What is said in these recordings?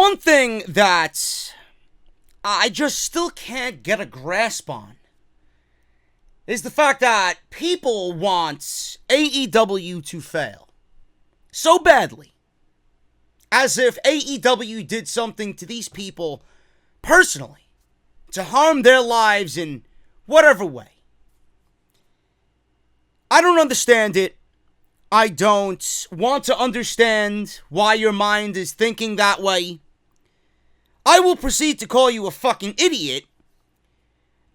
one thing that I just still can't get a grasp on is the fact that people want AEW to fail so badly, as if AEW did something to these people personally to harm their lives in whatever way. I don't understand it. I don't want to understand why your mind is thinking that way. I will proceed to call you a fucking idiot,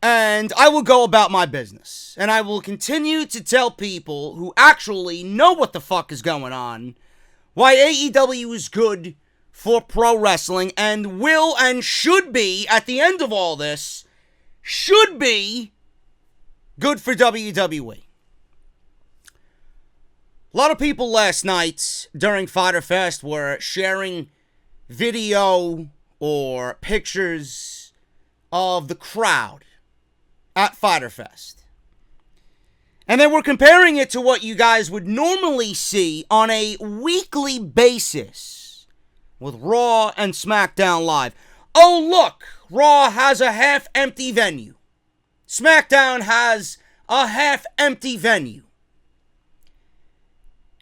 and I will go about my business. And I will continue to tell people who actually know what the fuck is going on why AEW is good for pro wrestling and will and should be, at the end of all this, should be good for WWE. A lot of people last night during Fyter Fest were sharing video or pictures of the crowd at Fyter Fest. And they were comparing it to what you guys would normally see on a weekly basis with Raw and SmackDown Live. Oh, look, Raw has a half-empty venue. SmackDown has a half-empty venue.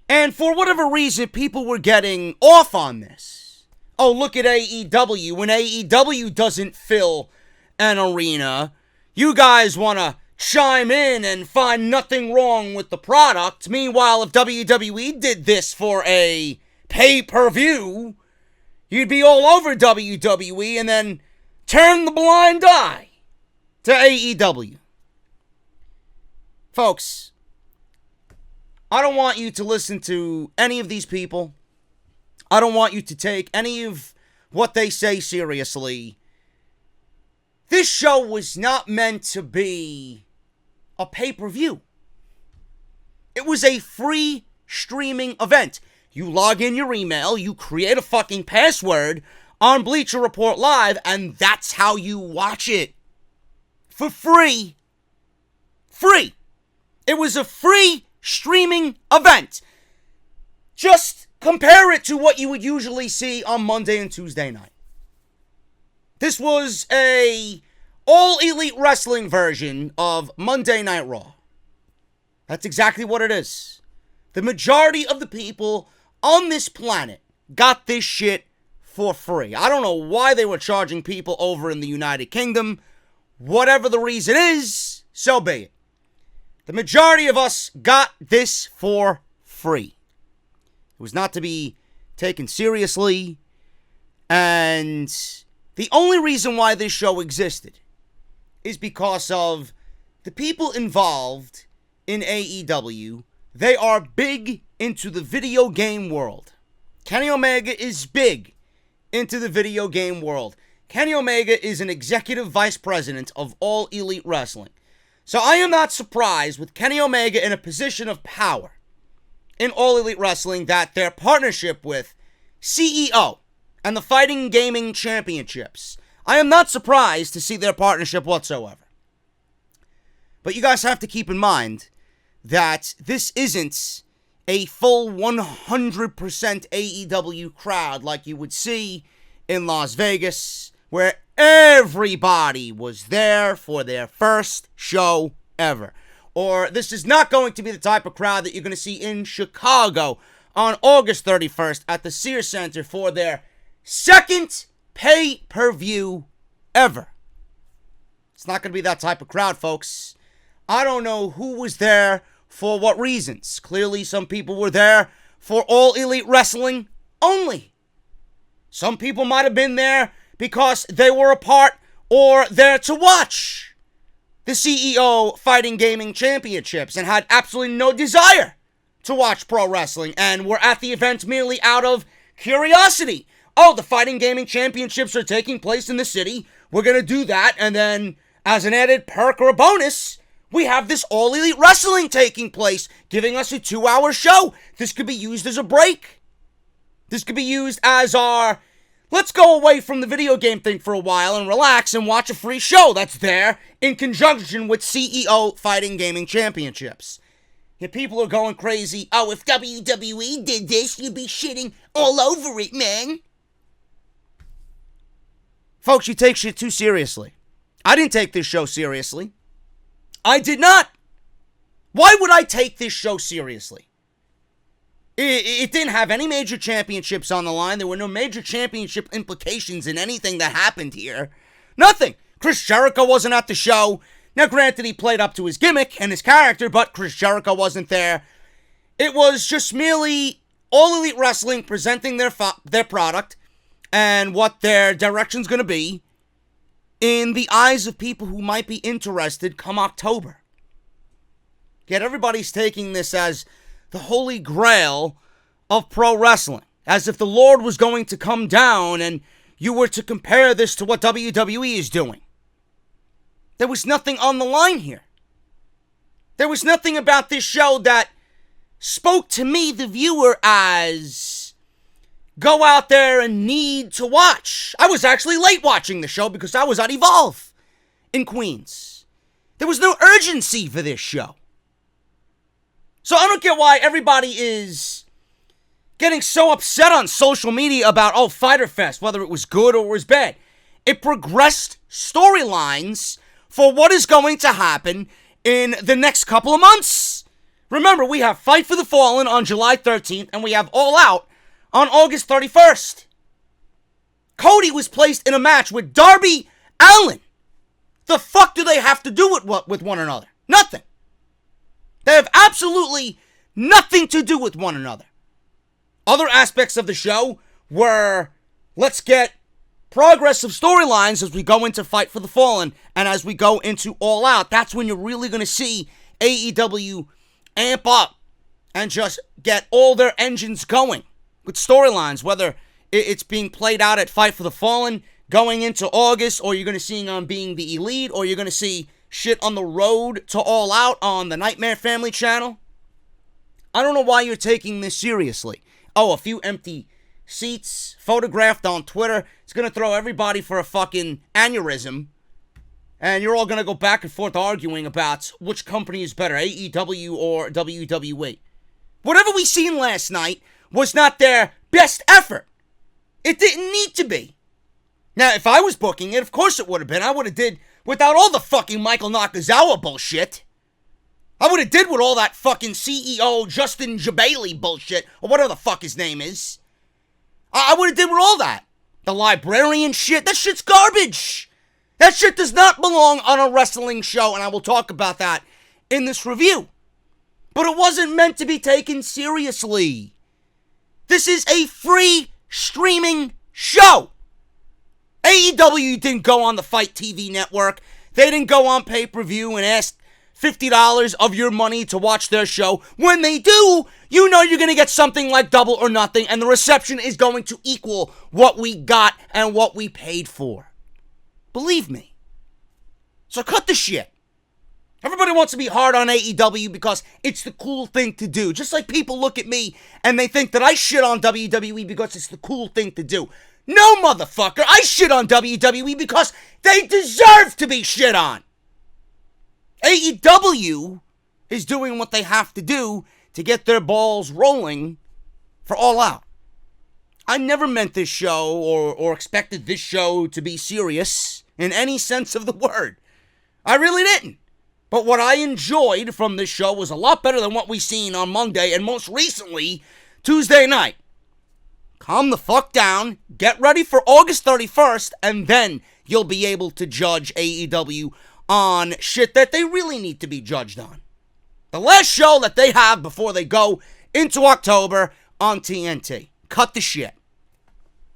And for whatever reason, people were getting off on this. Oh, look at AEW. When AEW doesn't fill an arena, you guys want to chime in and find nothing wrong with the product. Meanwhile, if WWE did this for a pay-per-view, you'd be all over WWE and then turn the blind eye to AEW. Folks, I don't want you to listen to any of these people. I don't want you to take any of what they say seriously. This show was not meant to be a pay-per-view. It was a free streaming event. You log in your email, you create a fucking password on Bleacher Report Live, and that's how you watch it. For free. Free. It was a free streaming event. Just compare it to what you would usually see on Monday and Tuesday night. This was a all-elite wrestling version of Monday Night Raw. That's exactly what it is. The majority of the people on this planet got this shit for free. I don't know why they were charging people over in the United Kingdom. Whatever the reason is, so be it. The majority of us got this for free. It was not to be taken seriously. And the only reason why this show existed is because of the people involved in AEW. They are big into the video game world. Kenny Omega is big into the video game world. Kenny Omega is an executive vice president of All Elite Wrestling. So I am not surprised with Kenny Omega in a position of power in All Elite Wrestling that their partnership with CEO and the Fighting Gaming Championships, I am not surprised to see their partnership whatsoever. But you guys have to keep in mind that this isn't a full 100% AEW crowd like you would see in Las Vegas, where everybody was there for their first show ever. Or this is not going to be the type of crowd that you're going to see in Chicago on August 31st at the Sears Center for their second pay-per-view ever. It's not going to be that type of crowd, folks. I don't know who was there for what reasons. Clearly, some people were there for All Elite Wrestling only. Some people might have been there because they were a part or there to watch the CEO Fighting Gaming Championships and had absolutely no desire to watch pro wrestling and were at the event merely out of curiosity. Oh, the Fighting Gaming Championships are taking place in the city. We're going to do that, and then as an added perk or a bonus, we have this All Elite Wrestling taking place, giving us a 2-hour show. This could be used as a break. This could be used as our, let's go away from the video game thing for a while and relax and watch a free show that's there in conjunction with CEO Fighting Gaming Championships. Yet people are going crazy. Oh, if WWE did this, you'd be shitting all over it, man. Folks, you take shit too seriously. I didn't take this show seriously. I did not. Why would I take this show seriously? It didn't have any major championships on the line. There were no major championship implications in anything that happened here. Nothing. Chris Jericho wasn't at the show. Now, granted, he played up to his gimmick and his character, but Chris Jericho wasn't there. It was just merely All Elite Wrestling presenting their product and what their direction's going to be in the eyes of people who might be interested come October. Yet everybody's taking this as the holy grail of pro wrestling, as if the Lord was going to come down and you were to compare this to what WWE is doing. There was nothing on the line here. There was nothing about this show that spoke to me, the viewer, as go out there and need to watch. I was actually late watching the show because I was at Evolve in Queens. There was no urgency for this show. So I don't get why everybody is getting so upset on social media about, Fyter Fest, whether it was good or was bad. It progressed storylines for what is going to happen in the next couple of months. Remember, we have Fight for the Fallen on July 13th, and we have All Out on August 31st. Cody was placed in a match with Darby Allin. The fuck do they have to do with one another? Nothing. They have absolutely nothing to do with one another. Other aspects of the show were, let's get progress of storylines as we go into Fight for the Fallen and as we go into All Out. That's when you're really going to see AEW amp up and just get all their engines going with storylines, whether it's being played out at Fight for the Fallen going into August, or you're going to see on Being the Elite, or you're going to see shit on the road to All Out on the Nightmare Family channel. I don't know why you're taking this seriously. A few empty seats photographed on Twitter. It's going to throw everybody for a fucking aneurysm. And you're all going to go back and forth arguing about which company is better, AEW or WWE. Whatever we seen last night was not their best effort. It didn't need to be. Now, if I was booking it, of course it would have been. I would have did without all the fucking Michael Nakazawa bullshit. I would have did with all that fucking CEO Justin Jabali bullshit, or whatever the fuck his name is. I would have did with all that. The Librarian shit, that shit's garbage. That shit does not belong on a wrestling show, and I will talk about that in this review. But it wasn't meant to be taken seriously. This is a free streaming show. AEW didn't go on the Fight TV network. They didn't go on pay-per-view and ask $50 of your money to watch their show. When they do, you know you're going to get something like Double or Nothing, and the reception is going to equal what we got and what we paid for. Believe me. So cut the shit. Everybody wants to be hard on AEW because it's the cool thing to do. Just like people look at me and they think that I shit on WWE because it's the cool thing to do. No, motherfucker, I shit on WWE because they deserve to be shit on. AEW is doing what they have to do to get their balls rolling for All Out. I never meant this show or expected this show to be serious in any sense of the word. I really didn't. But what I enjoyed from this show was a lot better than what we seen on Monday and most recently Tuesday night. Calm the fuck down, get ready for August 31st, and then you'll be able to judge AEW on shit that they really need to be judged on. The last show that they have before they go into October on TNT. Cut the shit.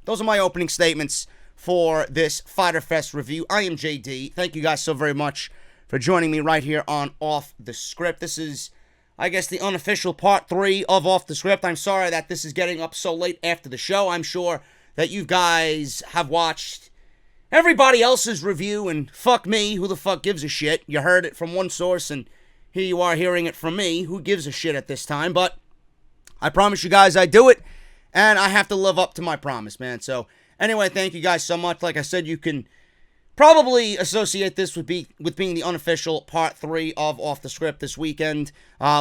Those are my opening statements for this Fyter Fest review. I am JD. Thank you guys so very much for joining me right here on Off the Script. This is, I guess, the unofficial part 3 of Off the Script. I'm sorry that this is getting up so late after the show. I'm sure that you guys have watched everybody else's review, and fuck me, who the fuck gives a shit? You heard it from one source, and here you are hearing it from me. Who gives a shit at this time? But I promise you guys I do it, and I have to live up to my promise, man. So anyway, thank you guys so much. Like I said, you can probably associate this with being the unofficial part 3 of Off the Script this weekend.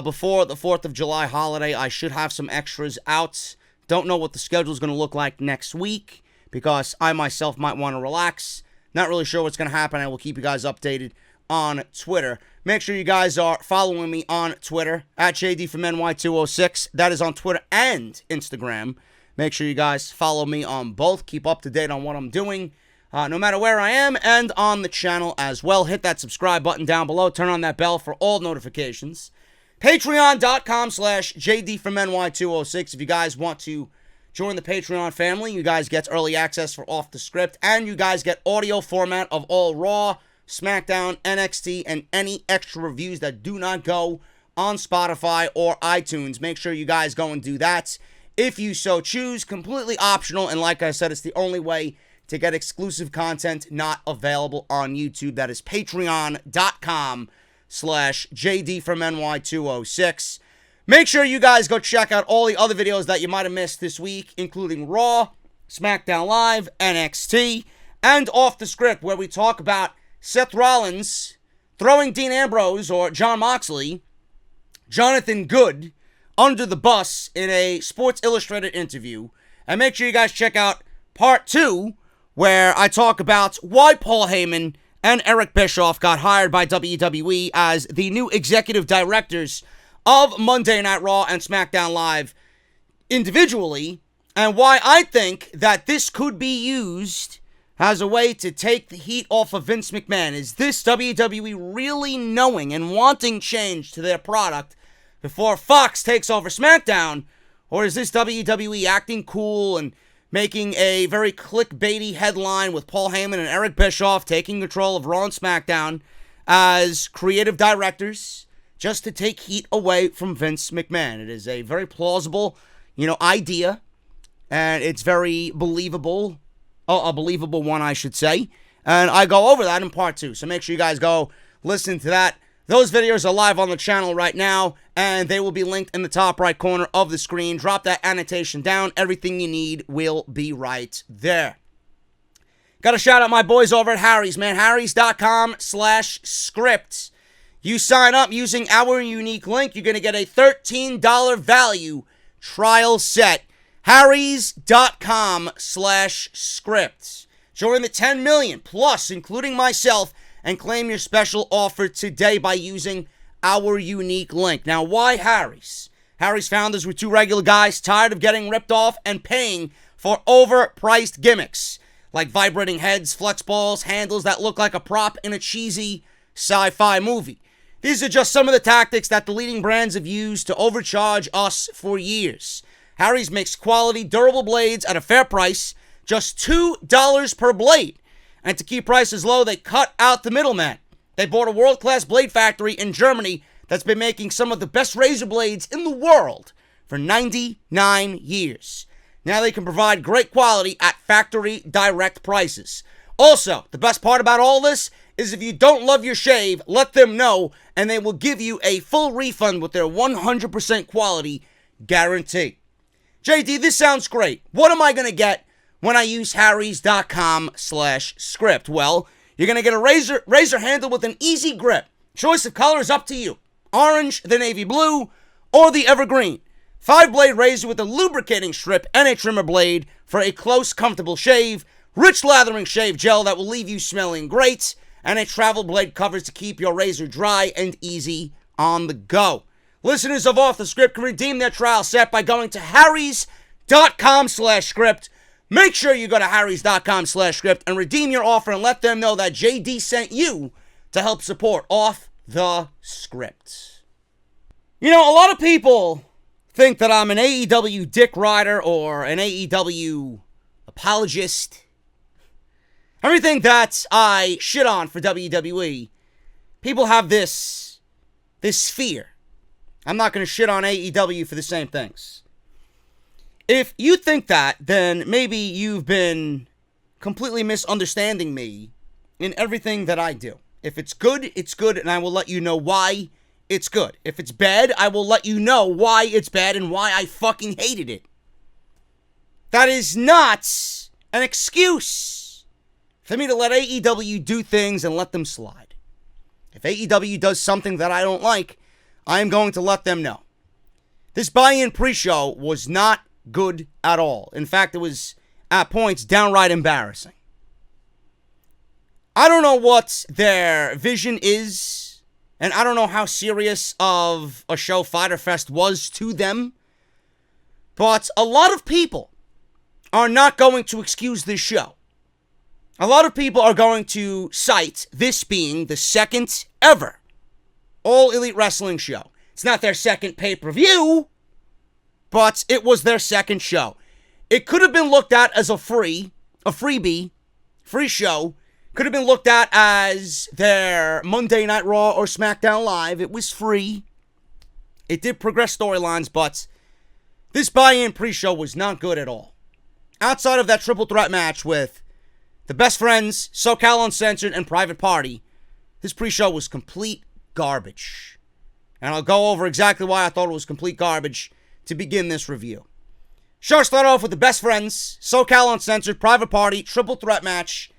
Before the 4th of July holiday, I should have some extras out. Don't know what the schedule is going to look like next week, because I myself might want to relax. Not really sure what's going to happen. I will keep you guys updated on Twitter. Make sure you guys are following me on Twitter at JD from NY206. That is on Twitter and Instagram. Make sure you guys follow me on both. Keep up to date on what I'm doing, no matter where I am, and on the channel as well. Hit that subscribe button down below. Turn on that bell for all notifications. Patreon.com/JD from NY206. If you guys want to join the Patreon family, you guys get early access for Off the Script, and you guys get audio format of all Raw, SmackDown, NXT, and any extra reviews that do not go on Spotify or iTunes. Make sure you guys go and do that if you so choose. Completely optional, and like I said, it's the only way to get exclusive content not available on YouTube. That is patreon.com/JD from NY206. Make sure you guys go check out all the other videos that you might have missed this week, including Raw, SmackDown Live, NXT, and Off the Script, where we talk about Seth Rollins throwing Dean Ambrose, or Jon Moxley, Jonathan Good, under the bus in a Sports Illustrated interview. And make sure you guys check out Part 2, where I talk about why Paul Heyman and Eric Bischoff got hired by WWE as the new executive directors of Monday Night Raw and SmackDown Live individually, and why I think that this could be used as a way to take the heat off of Vince McMahon. Is this WWE really knowing and wanting change to their product before Fox takes over SmackDown? Or is this WWE acting cool and making a very clickbaity headline with Paul Heyman and Eric Bischoff taking control of Raw and SmackDown as creative directors just to take heat away from Vince McMahon? It is a very plausible, idea, and it's very believable. A believable one, I should say. And I go over that in Part 2. So make sure you guys go listen to that. Those videos are live on the channel right now, and they will be linked in the top right corner of the screen. Drop that annotation down. Everything you need will be right there. Got to shout out my boys over at Harry's, man. Harrys.com/script. You sign up using our unique link, you're going to get a $13 value trial set. Harrys.com/script. Join the 10 million plus, including myself, and claim your special offer today by using our unique link. Now, why Harry's? Harry's founders were two regular guys tired of getting ripped off and paying for overpriced gimmicks like vibrating heads, flex balls, handles that look like a prop in a cheesy sci-fi movie. These are just some of the tactics that the leading brands have used to overcharge us for years. Harry's makes quality, durable blades at a fair price, just $2 per blade. And to keep prices low, they cut out the middleman. They bought a world-class blade factory in Germany that's been making some of the best razor blades in the world for 99 years. Now they can provide great quality at factory direct prices. Also, the best part about all this is if you don't love your shave, let them know, and they will give you a full refund with their 100% quality guarantee. JD, this sounds great. What am I going to get when I use Harrys.com/script? Well, you're going to get a razor handle with an easy grip. Choice of color is up to you. Orange, the navy blue, or the evergreen. 5-blade razor with a lubricating strip and a trimmer blade for a close, comfortable shave. Rich lathering shave gel that will leave you smelling great. And a travel blade covers to keep your razor dry and easy on the go. Listeners of Off the Script can redeem their trial set by going to Harrys.com/script. Make sure you go to Harrys.com/script and redeem your offer and let them know that JD sent you to help support Off the Script. A lot of people think that I'm an AEW dick rider or an AEW apologist. Everything that I shit on for WWE, people have this fear. I'm not going to shit on AEW for the same things. If you think that, then maybe you've been completely misunderstanding me in everything that I do. If it's good, it's good, and I will let you know why it's good. If it's bad, I will let you know why it's bad and why I fucking hated it. That is not an excuse for me to let AEW do things and let them slide. If AEW does something that I don't like, I am going to let them know. This buy-in pre-show was not good at all. In fact, it was at points, downright embarrassing. I don't know what their vision is, and I don't know how serious of a show Fyter Fest was to them, but a lot of people are not going to excuse this show. A lot of people are going to cite this being the second ever All Elite Wrestling show. It's not their second pay-per-view, but it was their second show. It could have been looked at as a freebie, free show. Could have been looked at as their Monday Night Raw or SmackDown Live. It was free. It did progress storylines, but this buy-in pre-show was not good at all. Outside of that triple threat match with the Best Friends, SoCal Uncensored, and Private Party, this pre-show was complete garbage. And I'll go over exactly why I thought it was complete garbage to begin this review. Show started off with the Best Friends, SoCal Uncensored, Private Party, triple threat match.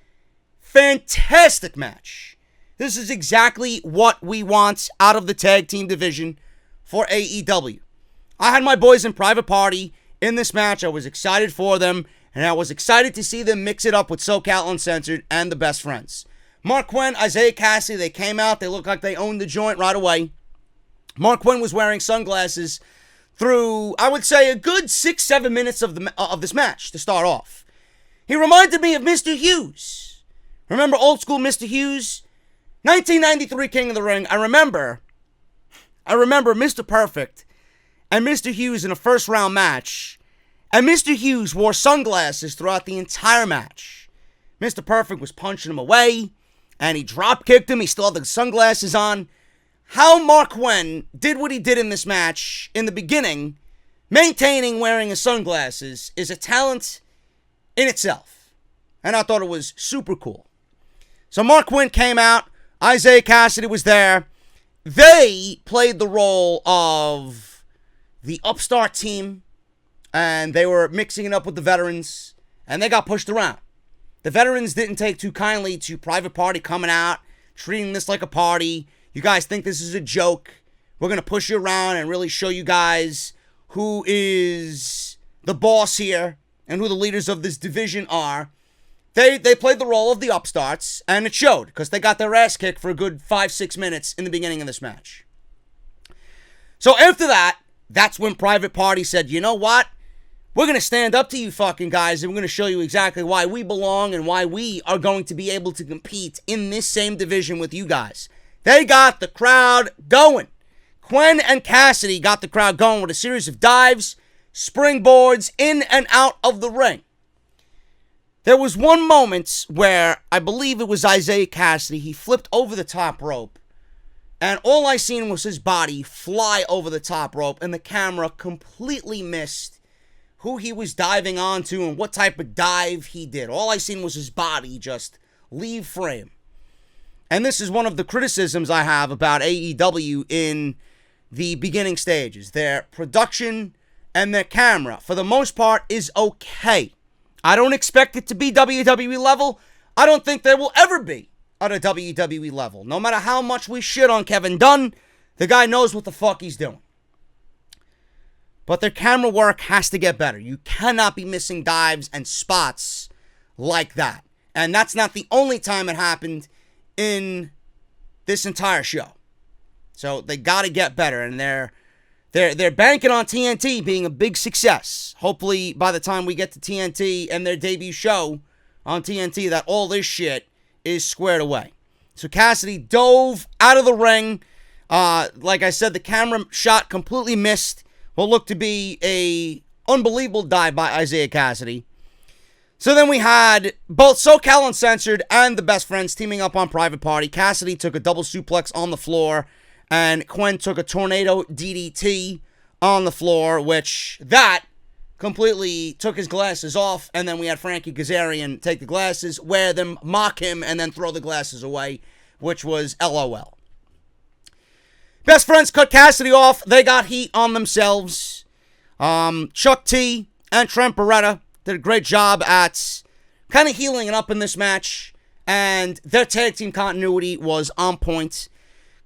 Fantastic match. This is exactly what we want out of the tag team division for AEW. I had my boys in Private Party in this match. I was excited for them, and I was excited to see them mix it up with SoCal Uncensored and the Best Friends. Mark Quinn, Isaiah Cassidy, they came out. They looked like they owned the joint right away. Mark Quinn was wearing sunglasses through, I would say, a good 6-7 minutes of this match to start off. He reminded me of Mr. Hughes. Remember old school Mr. Hughes? 1993 King of the Ring. I remember Mr. Perfect and Mr. Hughes in a first round match. And Mr. Hughes wore sunglasses throughout the entire match. Mr. Perfect was punching him away, and he drop kicked him. He still had the sunglasses on. How Mark Quinn did what he did in this match in the beginning, maintaining wearing his sunglasses, is a talent in itself. And I thought it was super cool. So Mark Quinn came out. Isaiah Cassidy was there. They played the role of the upstart team, and they were mixing it up with the veterans, and they got pushed around. The veterans didn't take too kindly to Private Party coming out, treating this like a party. You guys think this is a joke. We're going to push you around and really show you guys who is the boss here and who the leaders of this division are. They played the role of the upstarts, and it showed, because they got their ass kicked for a good 5-6 minutes in the beginning of this match. So after that, that's when Private Party said, you know what? We're going to stand up to you fucking guys, and we're going to show you exactly why we belong and why we are going to be able to compete in this same division with you guys. They got the crowd going. Quinn and Cassidy got the crowd going with a series of dives, springboards, in and out of the ring. There was one moment where, I believe it was Isaiah Cassidy, he flipped over the top rope, and all I seen was his body fly over the top rope, and the camera completely missed who he was diving onto and what type of dive he did. All I seen was his body just leave frame. And this is one of the criticisms I have about AEW in the beginning stages. Their production and their camera, for the most part, is okay. I don't expect it to be WWE level. I don't think there will ever be at a WWE level. No matter how much we shit on Kevin Dunn, the guy knows what the fuck he's doing. But their camera work has to get better. You cannot be missing dives and spots like that. And that's not the only time it happened in this entire show. So they got to get better, and they're banking on TNT being a big success. Hopefully, by the time we get to TNT and their debut show on TNT, that all this shit is squared away. So Cassidy dove out of the ring. Like I said, the camera shot completely missed what looked to be a unbelievable dive by Isaiah Cassidy. So then we had both SoCal Uncensored and the Best Friends teaming up on Private Party. Cassidy took a double suplex on the floor, and Quinn took a tornado DDT on the floor, which that completely took his glasses off. And then we had Frankie Kazarian take the glasses, wear them, mock him, and then throw the glasses away, which was LOL. Best Friends cut Cassidy off. They got heat on themselves. Chuck T and Trent Beretta did a great job at kind of healing it up in this match, and their tag team continuity was on point.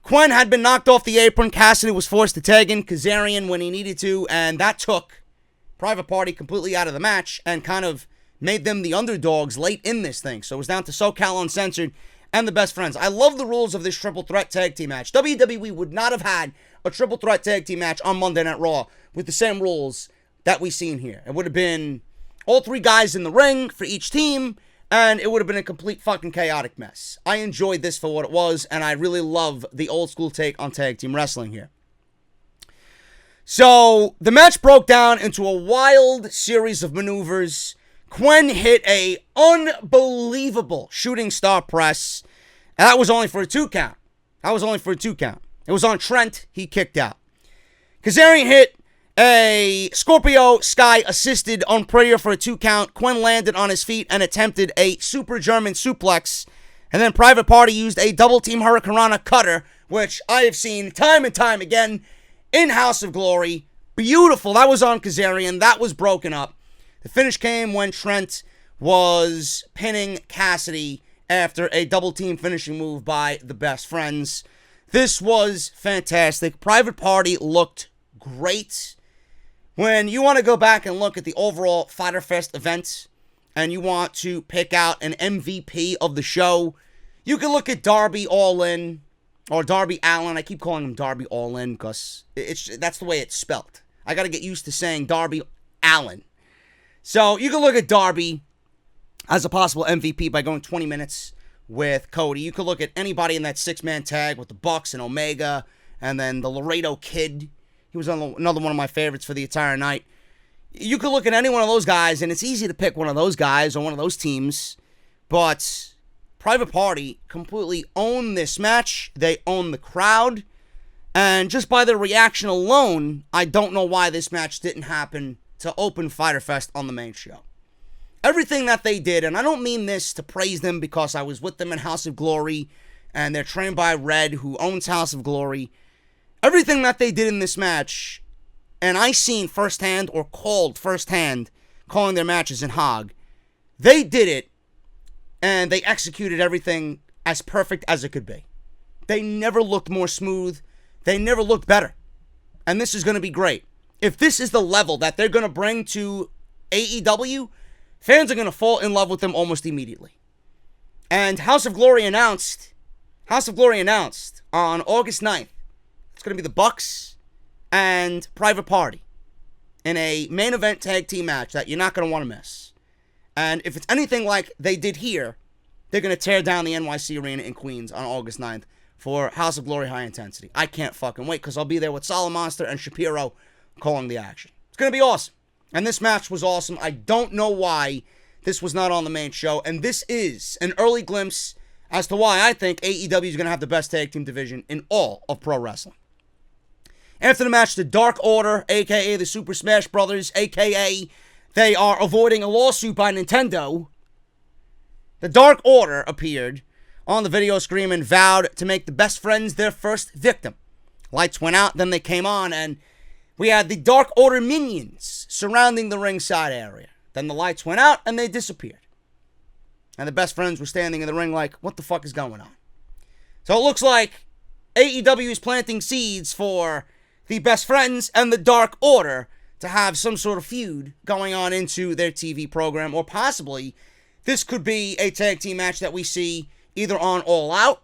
Quinn had been knocked off the apron. Cassidy was forced to tag in Kazarian when he needed to, and that took Private Party completely out of the match and kind of made them the underdogs late in this thing. So it was down to SoCal Uncensored and the Best Friends. I love the rules of this triple threat tag team match. WWE would not have had a triple threat tag team match on Monday Night Raw with the same rules that we seen here. It would have been all 3 guys in the ring for each team, and it would have been a complete fucking chaotic mess. I enjoyed this for what it was, and I really love the old school take on tag team wrestling here. So, the match broke down into a wild series of maneuvers. Quen hit a unbelievable shooting star press, and that was only for a 2 count. It was on Trent. He kicked out. Kazarian hit a Scorpio Sky assisted on prayer for a 2 count. Quen landed on his feet and attempted a super German suplex. And then Private Party used a double team Hurricanrana cutter, which I have seen time and time again in House of Glory. Beautiful. That was on Kazarian. That was broken up. The finish came when Trent was pinning Cassidy after a double team finishing move by the Best Friends. This was fantastic. Private Party looked great. When you want to go back and look at the overall Fyter Fest event and you want to pick out an MVP of the show, you can look at Darby Allin or Darby Allin. I keep calling him Darby Allin because that's the way it's spelled. I got to get used to saying Darby Allin. So you can look at Darby as a possible MVP by going 20 minutes with Cody. You could look at anybody in that 6-man tag with the Bucks and Omega and then the Laredo Kid. He was on another one of my favorites for the entire night. You could look at any one of those guys, and it's easy to pick one of those guys or one of those teams. But Private Party completely owned this match. They owned the crowd. And just by their reaction alone, I don't know why this match didn't happen to open Fyter Fest on the main show. Everything that they did, and I don't mean this to praise them because I was with them in House of Glory, and they're trained by Red, who owns House of Glory. Everything that they did in this match, and I seen firsthand or called firsthand, calling their matches in Hog, they did it, and they executed everything as perfect as it could be. They never looked more smooth. They never looked better. And this is going to be great. If this is the level that they're going to bring to AEW, fans are going to fall in love with them almost immediately. And House of Glory announced on August 9th, it's going to be the Bucks and Private Party in a main event tag team match that you're not going to want to miss. And if it's anything like they did here, they're going to tear down the NYC Arena in Queens on August 9th for House of Glory High Intensity. I can't fucking wait because I'll be there with Solid Monster and Shapiro calling the action. It's going to be awesome. And this match was awesome. I don't know why this was not on the main show. And this is an early glimpse as to why I think AEW is going to have the best tag team division in all of pro wrestling. After the match, the Dark Order, a.k.a. the Super Smash Brothers, a.k.a. they are avoiding a lawsuit by Nintendo. The Dark Order appeared on the video screen and vowed to make the Best Friends their first victim. Lights went out, then they came on, and we had the Dark Order minions surrounding the ringside area. Then the lights went out, and they disappeared. And the Best Friends were standing in the ring like, what the fuck is going on? So it looks like AEW is planting seeds for the Best Friends and the Dark Order to have some sort of feud going on into their TV program, or possibly this could be a tag team match that we see either on All Out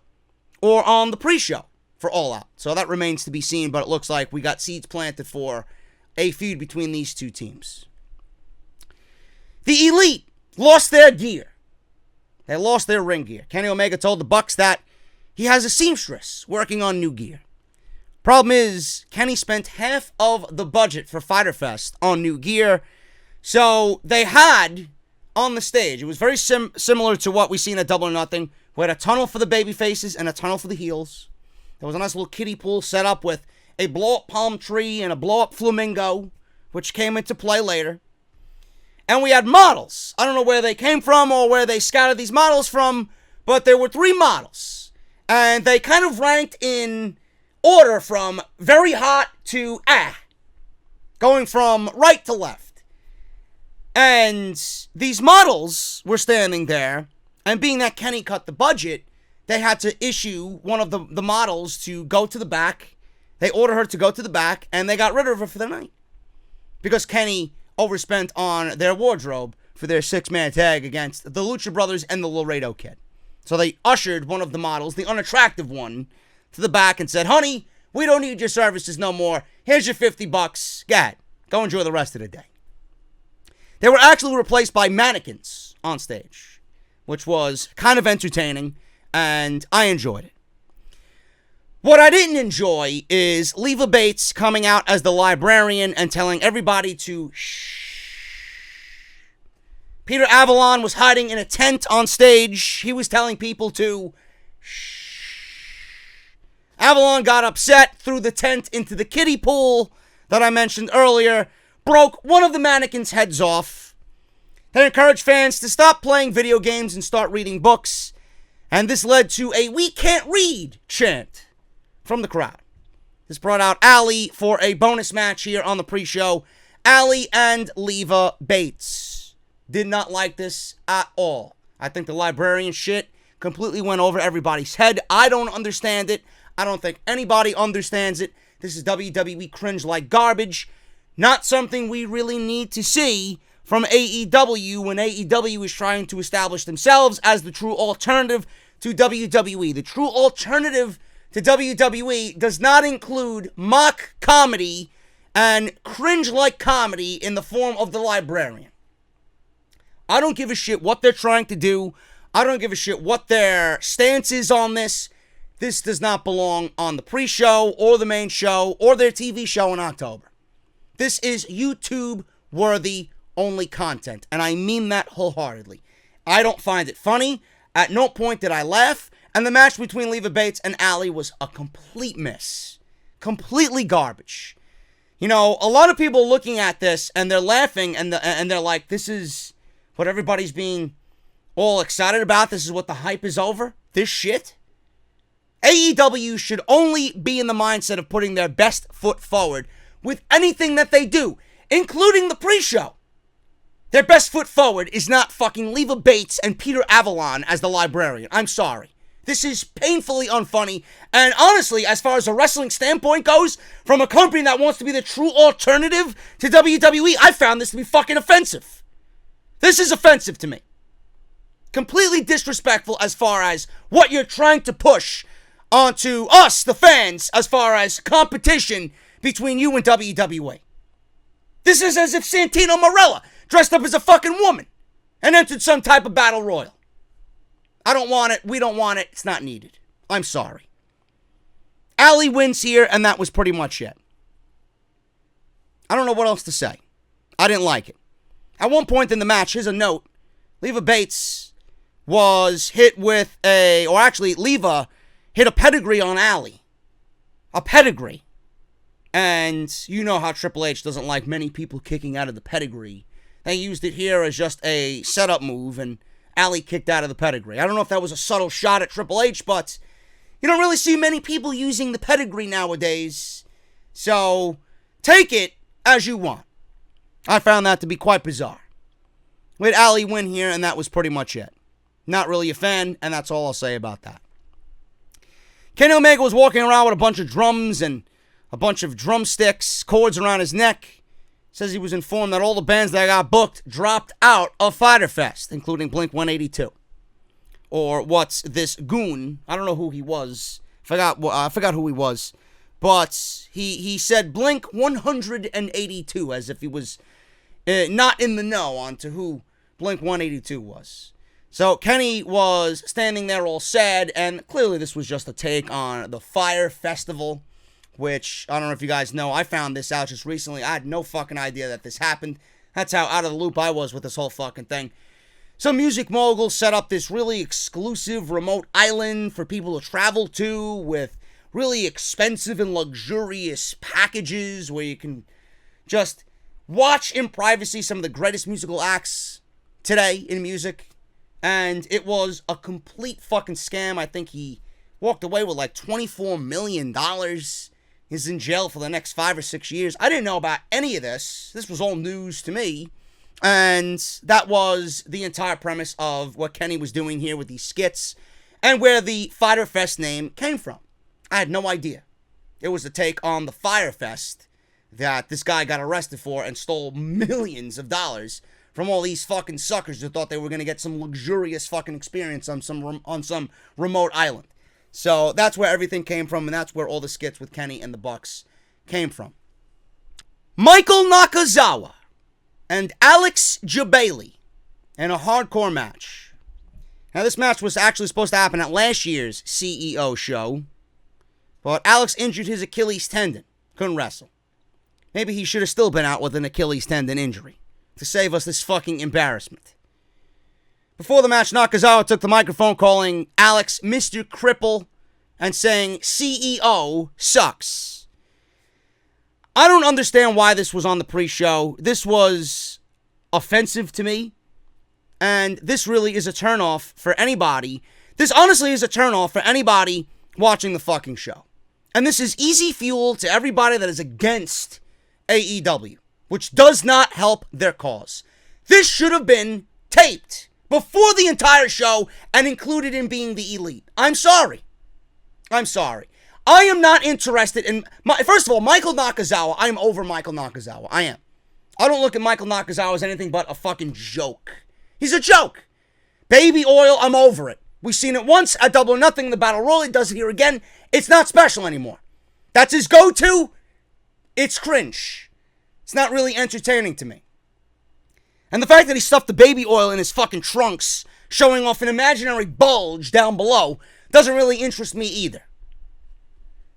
or on the pre-show for All Out. So that remains to be seen, but it looks like we got seeds planted for a feud between these two teams. The Elite lost their gear. They lost their ring gear. Kenny Omega told the Bucks that he has a seamstress working on new gear. Problem is, Kenny spent half of the budget for Fyter Fest on new gear. So they had on the stage, it was very similar to what we seen at Double or Nothing. We had a tunnel for the baby faces and a tunnel for the heels. There was a nice little kiddie pool set up with a blow-up palm tree and a blow-up flamingo, which came into play later. And we had models. I don't know where they came from or where they scouted these models from, but there were 3 models. And they kind of ranked in order from very hot to going from right to left. And these models were standing there, and being that Kenny cut the budget, they had to issue one of the models to go to the back. They ordered her to go to the back, and they got rid of her for the night. Because Kenny overspent on their wardrobe for their 6-man tag against the Lucha Brothers and the Laredo Kid. So they ushered one of the models, the unattractive one, to the back and said, honey, we don't need your services no more. Here's your $50. Go ahead. Go enjoy the rest of the day. They were actually replaced by mannequins on stage, which was kind of entertaining, and I enjoyed it. What I didn't enjoy is Leva Bates coming out as the Librarian and telling everybody to shh. Peter Avalon was hiding in a tent on stage. He was telling people to shh. Avalon got upset, threw the tent into the kiddie pool that I mentioned earlier, broke one of the mannequins' heads off. They encouraged fans to stop playing video games and start reading books, and this led to a "we can't read" chant from the crowd. This brought out Allin for a bonus match here on the pre-show. Allin and Leva Bates did not like this at all. I think the Librarian shit completely went over everybody's head. I don't understand it. I don't think anybody understands it. This is WWE cringe like garbage. Not something we really need to see from AEW when AEW is trying to establish themselves as the true alternative to WWE. The true alternative to WWE does not include mock comedy and cringe-like comedy in the form of the Librarian. I don't give a shit what they're trying to do. I don't give a shit what their stance is on this. This does not belong on the pre-show or the main show or their TV show in October. This is YouTube-worthy only content, and I mean that wholeheartedly. I don't find it funny. At no point did I laugh, and the match between Leva Bates and Allin was a complete miss. Completely garbage. You know, a lot of people looking at this, and they're laughing, and they're like, this is what everybody's being all excited about. This is what the hype is over. This shit. AEW should only be in the mindset of putting their best foot forward with anything that they do, including the pre-show. Their best foot forward is not fucking Leva Bates and Peter Avalon as the Librarian. I'm sorry. This is painfully unfunny, and honestly, as far as a wrestling standpoint goes, from a company that wants to be the true alternative to WWE, I found this to be fucking offensive. This is offensive to me. Completely disrespectful as far as what you're trying to push onto us, the fans, as far as competition between you and WWE. This is as if Santino Marella dressed up as a fucking woman and entered some type of battle royal. I don't want it. We don't want it. It's not needed. I'm sorry. Allin wins here, and that was pretty much it. I don't know what else to say. I didn't like it. At one point in the match, here's a note. Leva Bates was hit with Leva hit a pedigree on Allin. A pedigree. And you know how Triple H doesn't like many people kicking out of the pedigree. They used it here as just a setup move, and Allin kicked out of the pedigree. I don't know if that was a subtle shot at Triple H, but you don't really see many people using the pedigree nowadays. So, take it as you want. I found that to be quite bizarre. We had Allin win here, and that was pretty much it. Not really a fan, and that's all I'll say about that. Kenny Omega was walking around with a bunch of drums and a bunch of drumsticks, cords around his neck. Says he was informed that all the bands that got booked dropped out of Fyter Fest, including Blink-182. Or what's this goon? I don't know who he was. I forgot who he was. But he said Blink-182 as if he was not in the know on to who Blink-182 was. So Kenny was standing there all sad, and clearly this was just a take on the Fyre Festival, which, I don't know if you guys know, I found this out just recently. I had no fucking idea that this happened. That's how out of the loop I was with this whole fucking thing. Some music moguls set up this really exclusive remote island for people to travel to with really expensive and luxurious packages where you can just watch in privacy some of the greatest musical acts today in music. And it was a complete fucking scam. I think he walked away with like $24 million. He's in jail for the next 5 or 6 years. I didn't know about any of this. This was all news to me. And that was the entire premise of what Kenny was doing here with these skits and where the Fyter Fest name came from. I had no idea. It was a take on the Fyre Fest that this guy got arrested for and stole millions of dollars from all these fucking suckers who thought they were going to get some luxurious fucking experience on some remote island. So that's where everything came from, and that's where all the skits with Kenny and the Bucks came from. Michael Nakazawa and Alex Jabali in a hardcore match. Now, this match was actually supposed to happen at last year's CEO show, but Alex injured his Achilles tendon. Couldn't wrestle. Maybe he should have still been out with an Achilles tendon injury to save us this fucking embarrassment. Before the match, Nakazawa took the microphone calling Alex Mr. Cripple and saying CEO sucks. I don't understand why this was on the pre-show. This was offensive to me. And this really is a turnoff for anybody. This honestly is a turnoff for anybody watching the fucking show. And this is easy fuel to everybody that is against AEW, which does not help their cause. This should have been taped before the entire show and included in being the elite. I'm sorry. I am not interested in... First of all, Michael Nakazawa, I am over Michael Nakazawa. I am. I don't look at Michael Nakazawa as anything but a fucking joke. He's a joke. Baby oil, I'm over it. We've seen it once at Double or Nothing in the Battle Royal. He does it here again. It's not special anymore. That's his go-to. It's cringe. It's not really entertaining to me. And the fact that he stuffed the baby oil in his fucking trunks, showing off an imaginary bulge down below, doesn't really interest me either.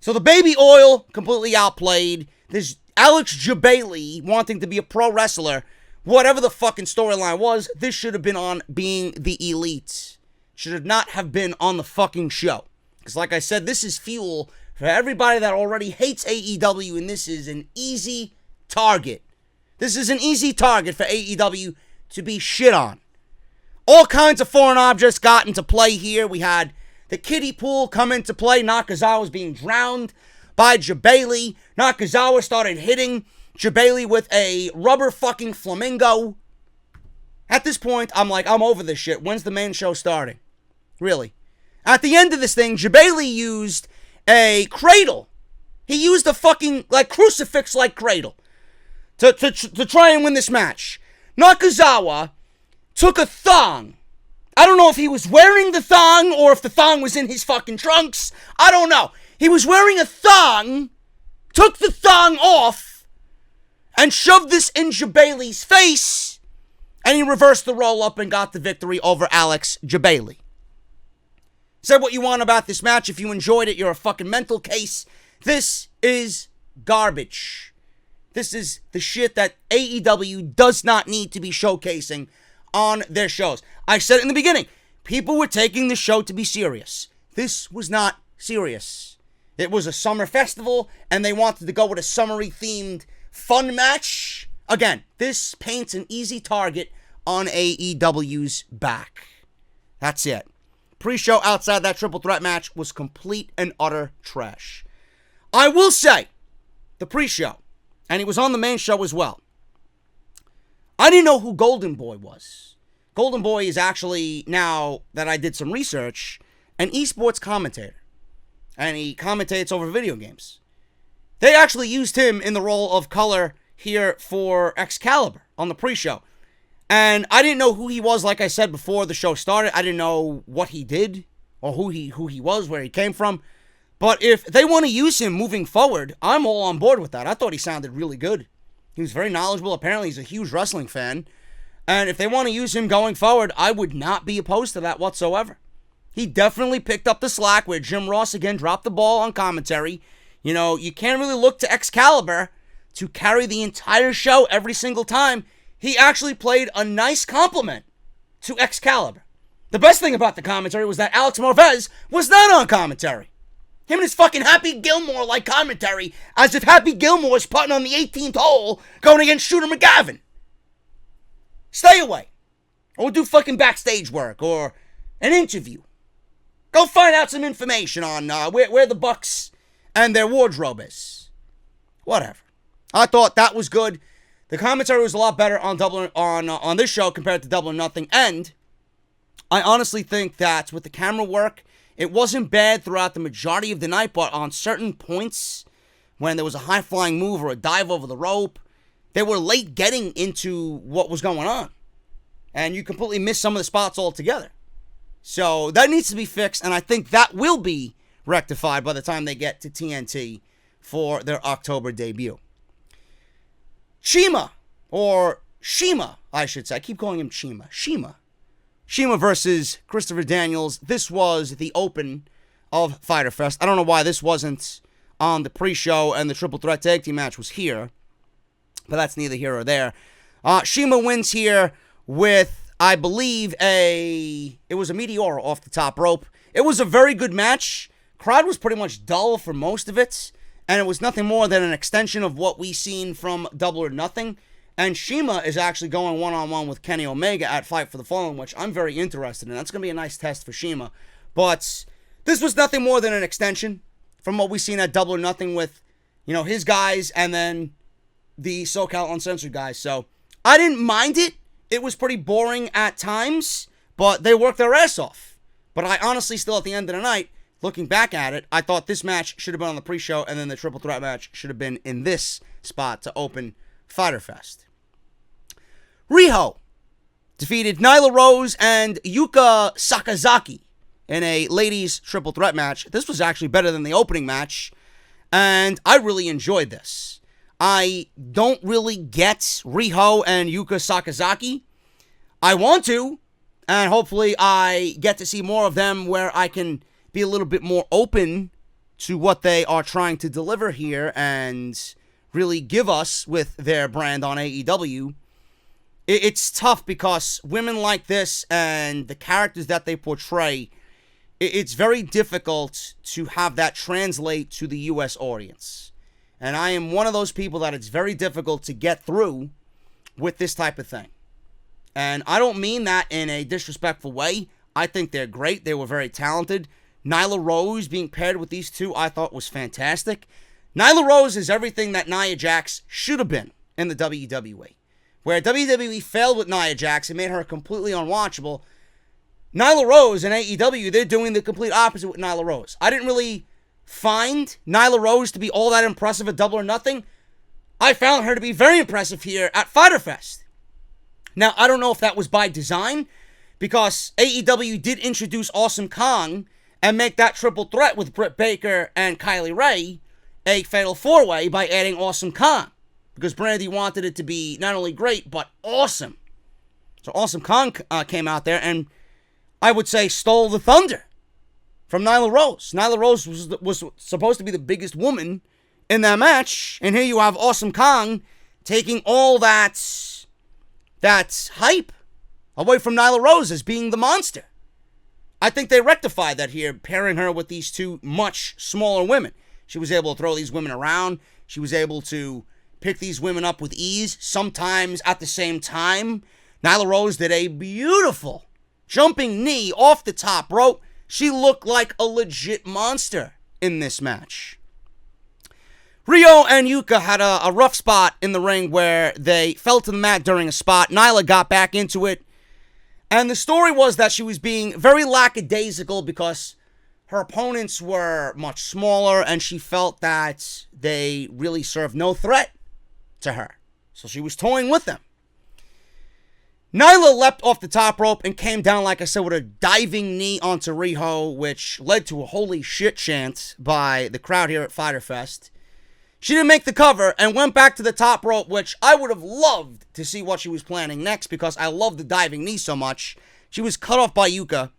So the baby oil, completely outplayed. There's Alex Jabali wanting to be a pro wrestler. Whatever the fucking storyline was, this should have been on being the elite. Should not have been on the fucking show. Because like I said, this is fuel for everybody that already hates AEW, and this is an easy target. This is an easy target for AEW to be shit on. All kinds of foreign objects got into play here. We had the kiddie pool come into play. Nakazawa was being drowned by Jabali. Nakazawa started hitting Jabali with a rubber fucking flamingo. At this point, I'm like, I'm over this shit. When's the main show starting? Really. At the end of this thing, Jabali used a cradle. He used a fucking, crucifix-like cradle to try and win this match. Nakazawa took a thong. I don't know if he was wearing the thong or if the thong was in his fucking trunks. I don't know. He was wearing a thong, took the thong off, and shoved this in Jabali's face, and he reversed the roll-up and got the victory over Alex Jabali. Say what you want about this match. If you enjoyed it, you're a fucking mental case. This is garbage. This is the shit that AEW does not need to be showcasing on their shows. I said it in the beginning. People were taking the show to be serious. This was not serious. It was a summer festival, and they wanted to go with a summery-themed fun match. Again, this paints an easy target on AEW's back. That's it. Pre-show outside that triple threat match was complete and utter trash. I will say, the pre-show, and it was on the main show as well, I didn't know who Golden Boy was. Golden Boy is actually, now that I did some research, an esports commentator. And he commentates over video games. They actually used him in the role of color here for Excalibur on the pre-show. And I didn't know who he was, like I said, before the show started. I didn't know what he did or who he was, where he came from. But if they want to use him moving forward, I'm all on board with that. I thought he sounded really good. He was very knowledgeable. Apparently, he's a huge wrestling fan. And if they want to use him going forward, I would not be opposed to that whatsoever. He definitely picked up the slack where Jim Ross again dropped the ball on commentary. You know, you can't really look to Excalibur to carry the entire show every single time. He actually played a nice compliment to Excalibur. The best thing about the commentary was that Alex Marvez was not on commentary. Him and his fucking Happy Gilmore-like commentary, as if Happy Gilmore is putting on the 18th hole going against Shooter McGavin. Stay away. Or do fucking backstage work or an interview. Go find out some information on where the Bucks and their wardrobe is. Whatever. I thought that was good. The commentary was a lot better on this show compared to Double or Nothing. And I honestly think that with the camera work, it wasn't bad throughout the majority of the night, but on certain points, when there was a high-flying move or a dive over the rope, they were late getting into what was going on. and you completely miss some of the spots altogether. So that needs to be fixed, and I think that will be rectified by the time they get to TNT for their October debut. Shima, or Shima, I should say. I keep calling him Shima. Shima versus Christopher Daniels. This was the open of Fyter Fest. I don't know why this wasn't on the pre-show and the Triple Threat Tag Team match was here, but that's neither here or there. Shima wins here with, I believe, it was a Meteora off the top rope. It was a very good match. Crowd was pretty much dull for most of it, and it was nothing more than an extension of what we seen from Double or Nothing. And Shima is actually going one-on-one with Kenny Omega at Fight for the Fallen, which I'm very interested in. That's going to be a nice test for Shima. But this was nothing more than an extension from what we seen at Double or Nothing with, his guys and then the SoCal Uncensored guys. So I didn't mind it. It was pretty boring at times, but they worked their ass off. But I honestly still, at the end of the night, looking back at it, I thought this match should have been on the pre-show, and then the Triple Threat match should have been in this spot to open Fyter Fest. Riho defeated Nyla Rose and Yuka Sakazaki in a ladies triple threat match. This was actually better than the opening match, and I really enjoyed this. I don't really get Riho and Yuka Sakazaki. I want to, and hopefully I get to see more of them where I can be a little bit more open to what they are trying to deliver here and really give us with their brand on AEW. It's tough because women like this and the characters that they portray, it's very difficult to have that translate to the U.S. audience. And I am one of those people that it's very difficult to get through with this type of thing. And I don't mean that in a disrespectful way. I think they're great. They were very talented. Nyla Rose being paired with these two I thought was fantastic. Nyla Rose is everything that Nia Jax should have been in the WWE. Where WWE failed with Nia Jax and made her completely unwatchable, Nyla Rose and AEW, they're doing the complete opposite with Nyla Rose. I didn't really find Nyla Rose to be all that impressive at Double or Nothing. I found her to be very impressive here at Fyter Fest. Now, I don't know if that was by design, because AEW did introduce Awesome Kong and make that triple threat with Britt Baker and Kylie Ray a fatal four-way by adding Awesome Kong. Because Brandy wanted it to be not only great, but awesome. So Awesome Kong came out there and I would say stole the thunder from Nyla Rose. Nyla Rose was supposed to be the biggest woman in that match. And here you have Awesome Kong taking all that hype away from Nyla Rose as being the monster. I think they rectified that here, pairing her with these two much smaller women. She was able to throw these women around. She was able to pick these women up with ease, sometimes at the same time. Nyla Rose did a beautiful jumping knee off the top rope. She looked like a legit monster in this match. Riho and Yuka had a rough spot in the ring where they fell to the mat during a spot. Nyla got back into it. And the story was that she was being very lackadaisical because her opponents were much smaller and she felt that they really served no threat to her. So she was toying with them. Nyla leapt off the top rope and came down, like I said, with a diving knee onto Riho, which led to a holy shit chant by the crowd here at Fyter Fest. She didn't make the cover and went back to the top rope, which I would have loved to see what she was planning next because I love the diving knee so much. She was cut off by Yuka.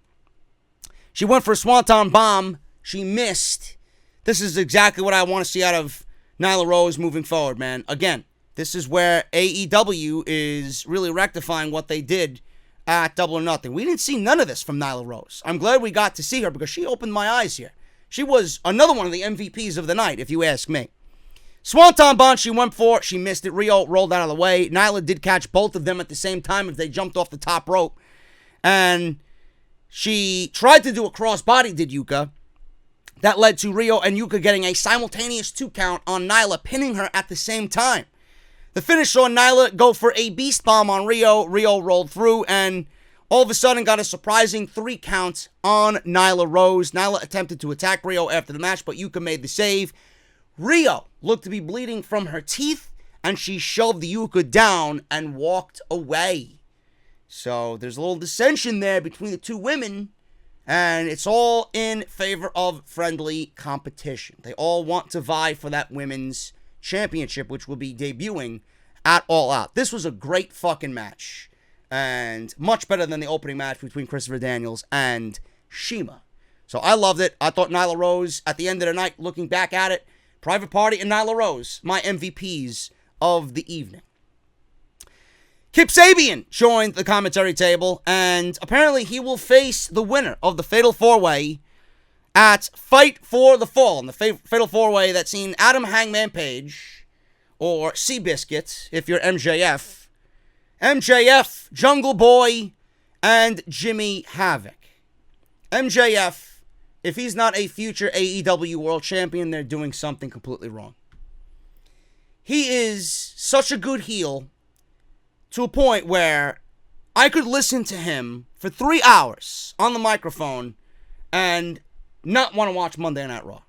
She went for a Swanton Bomb. She missed. This is exactly what I want to see out of Nyla Rose moving forward, man. Again, this is where AEW is really rectifying what they did at Double or Nothing. We didn't see none of this from Nyla Rose. I'm glad we got to see her because she opened my eyes here. She was another one of the MVPs of the night, if you ask me. Swanton Bomb she went for. She missed it. Riho rolled out of the way. Nyla did catch both of them at the same time as they jumped off the top rope. And she tried to do a crossbody, did Yuka. That led to Riho and Yuka getting a simultaneous 2 count on Nyla, pinning her at the same time. The finish saw Nyla go for a beast bomb on Riho. Riho rolled through and all of a sudden got a surprising 3 counts on Nyla Rose. Nyla attempted to attack Riho after the match, but Yuka made the save. Riho looked to be bleeding from her teeth, and she shoved Yuka down and walked away. So there's a little dissension there between the two women, and it's all in favor of friendly competition. They all want to vie for that women's championship, which will be debuting at All Out. This was a great fucking match, and much better than the opening match between Christopher Daniels and Shima. So I loved it. I thought Nyla Rose, at the end of the night, looking back at it, Private Party and Nyla Rose, my MVPs of the evening. Kip Sabian joined the commentary table, and apparently he will face the winner of the Fatal 4-Way at Fight for the Fall. In the Fatal 4-Way that's seen Adam Hangman Page, or Seabiscuit, if you're MJF, Jungle Boy, and Jimmy Havoc. MJF, if he's not a future AEW World Champion, they're doing something completely wrong. He is such a good heel to a point where I could listen to him for 3 hours on the microphone and not want to watch Monday Night Raw.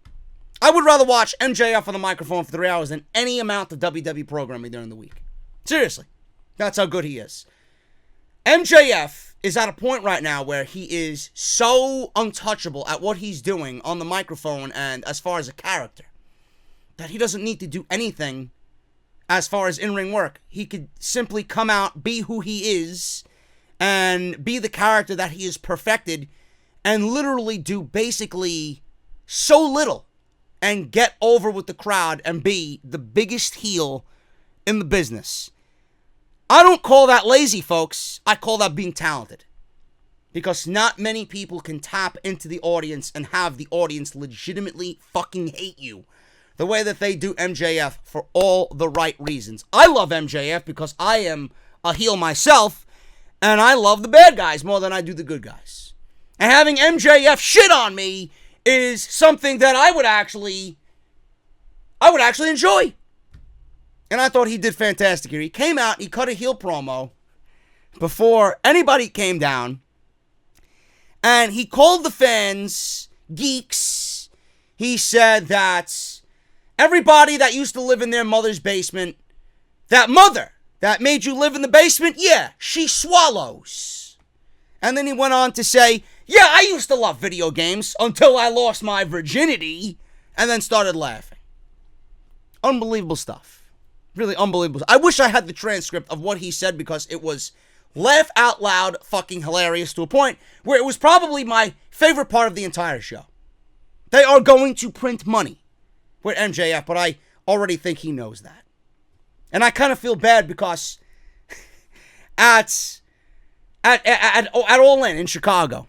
I would rather watch MJF on the microphone for 3 hours than any amount of WWE programming during the week. Seriously. That's how good he is. MJF is at a point right now where he is so untouchable at what he's doing on the microphone and as far as a character that he doesn't need to do anything as far as in-ring work. He could simply come out, be who he is, and be the character that he has perfected, and literally do basically so little and get over with the crowd and be the biggest heel in the business. I don't call that lazy, folks. I call that being talented. Because not many people can tap into the audience and have the audience legitimately fucking hate you the way that they do MJF for all the right reasons. I love MJF because I am a heel myself, and I love the bad guys more than I do the good guys. And having MJF shit on me is something that I would actually enjoy. And I thought he did fantastic here. He came out, he cut a heel promo before anybody came down, and he called the fans geeks. He said that everybody that used to live in their mother's basement, that mother that made you live in the basement, yeah, she swallows. And then he went on to say, yeah, I used to love video games until I lost my virginity, and then started laughing. Unbelievable stuff. Really unbelievable. I wish I had the transcript of what he said because it was laugh out loud fucking hilarious to a point where it was probably my favorite part of the entire show. They are going to print money with MJF, but I already think he knows that. And I kind of feel bad because at Allin in Chicago,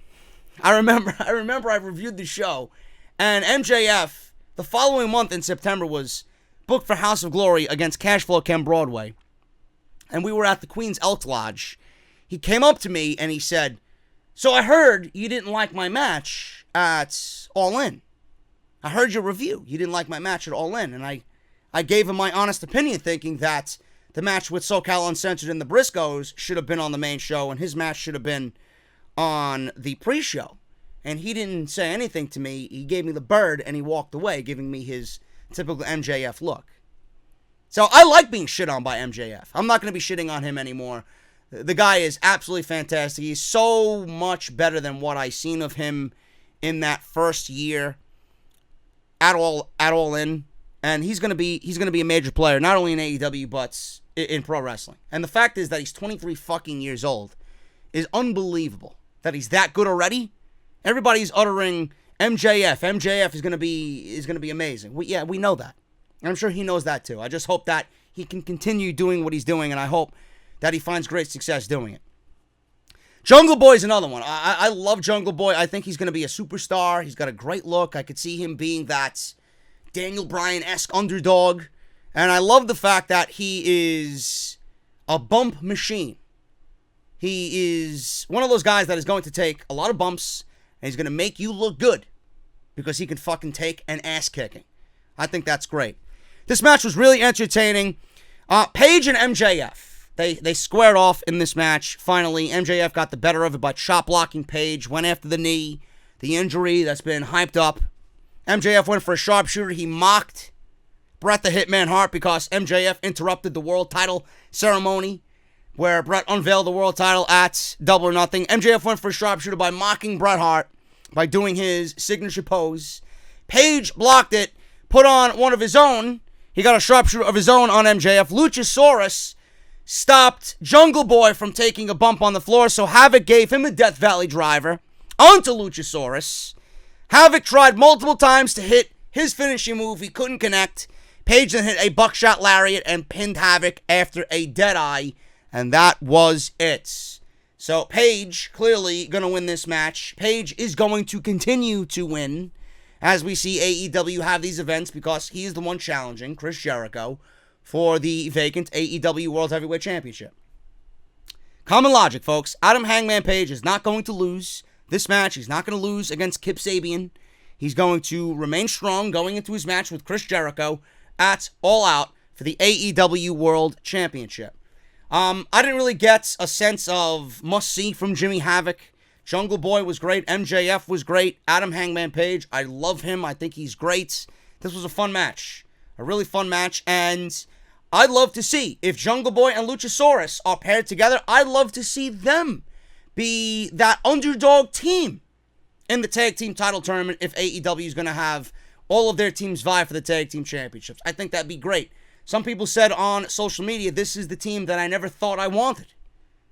I remember I reviewed the show, and MJF the following month in September was booked for House of Glory against Cashflow Ken Broadway, and we were at the Queen's Elks Lodge. He came up to me and he said, so I heard you didn't like my match at All In. I heard your review. You didn't like my match at All In. And I gave him my honest opinion, thinking that the match with SoCal Uncensored and the Briscoes should have been on the main show, and his match should have been on the pre-show. And he didn't say anything to me. He gave me the bird and he walked away, giving me his typical MJF look. So I like being shit on by MJF. I'm not going to be shitting on him anymore. The guy is absolutely fantastic. He's so much better than what I seen of him in that first year at All In, and he's going to be a major player not only in AEW but in pro wrestling. And the fact is that he's 23 fucking years old is unbelievable. That he's that good already. Everybody's uttering MJF. MJF is going to be amazing. We know that. And I'm sure he knows that too. I just hope that he can continue doing what he's doing, and I hope that he finds great success doing it. Jungle Boy is another one. I love Jungle Boy. I think he's going to be a superstar. He's got a great look. I could see him being that Daniel Bryan-esque underdog. And I love the fact that he is a bump machine. He is one of those guys that is going to take a lot of bumps, and he's going to make you look good because he can fucking take an ass kicking. I think that's great. This match was really entertaining. Paige and MJF. They squared off in this match. Finally, MJF got the better of it by chop blocking Paige, went after the knee, the injury that's been hyped up. MJF went for a sharpshooter. He mocked Bret the Hitman Hart because MJF interrupted the world title ceremony where Bret unveiled the world title at Double or Nothing. MJF went for a sharpshooter by mocking Bret Hart by doing his signature pose. Page blocked it, put on one of his own. He got a sharpshooter of his own on MJF. Luchasaurus stopped Jungle Boy from taking a bump on the floor, so Havoc gave him a Death Valley driver onto Luchasaurus. Havoc tried multiple times to hit his finishing move. He couldn't connect. Page then hit a buckshot lariat and pinned Havoc after a Deadeye, and that was it. So Page clearly going to win this match. Page is going to continue to win as we see AEW have these events because he is the one challenging Chris Jericho for the vacant AEW World Heavyweight Championship. Common logic, folks. Adam Hangman Page is not going to lose this match. He's not going to lose against Kip Sabian. He's going to remain strong going into his match with Chris Jericho at All Out for the AEW World Championship. I didn't really get a sense of must-see from Jimmy Havoc. Jungle Boy was great. MJF was great. Adam Hangman Page, I love him. I think he's great. This was a fun match. A really fun match. And I'd love to see, if Jungle Boy and Luchasaurus are paired together, I'd love to see them be that underdog team in the tag team title tournament if AEW is going to have all of their teams vie for the tag team championships. I think that'd be great. Some people said on social media, this is the team that I never thought I wanted.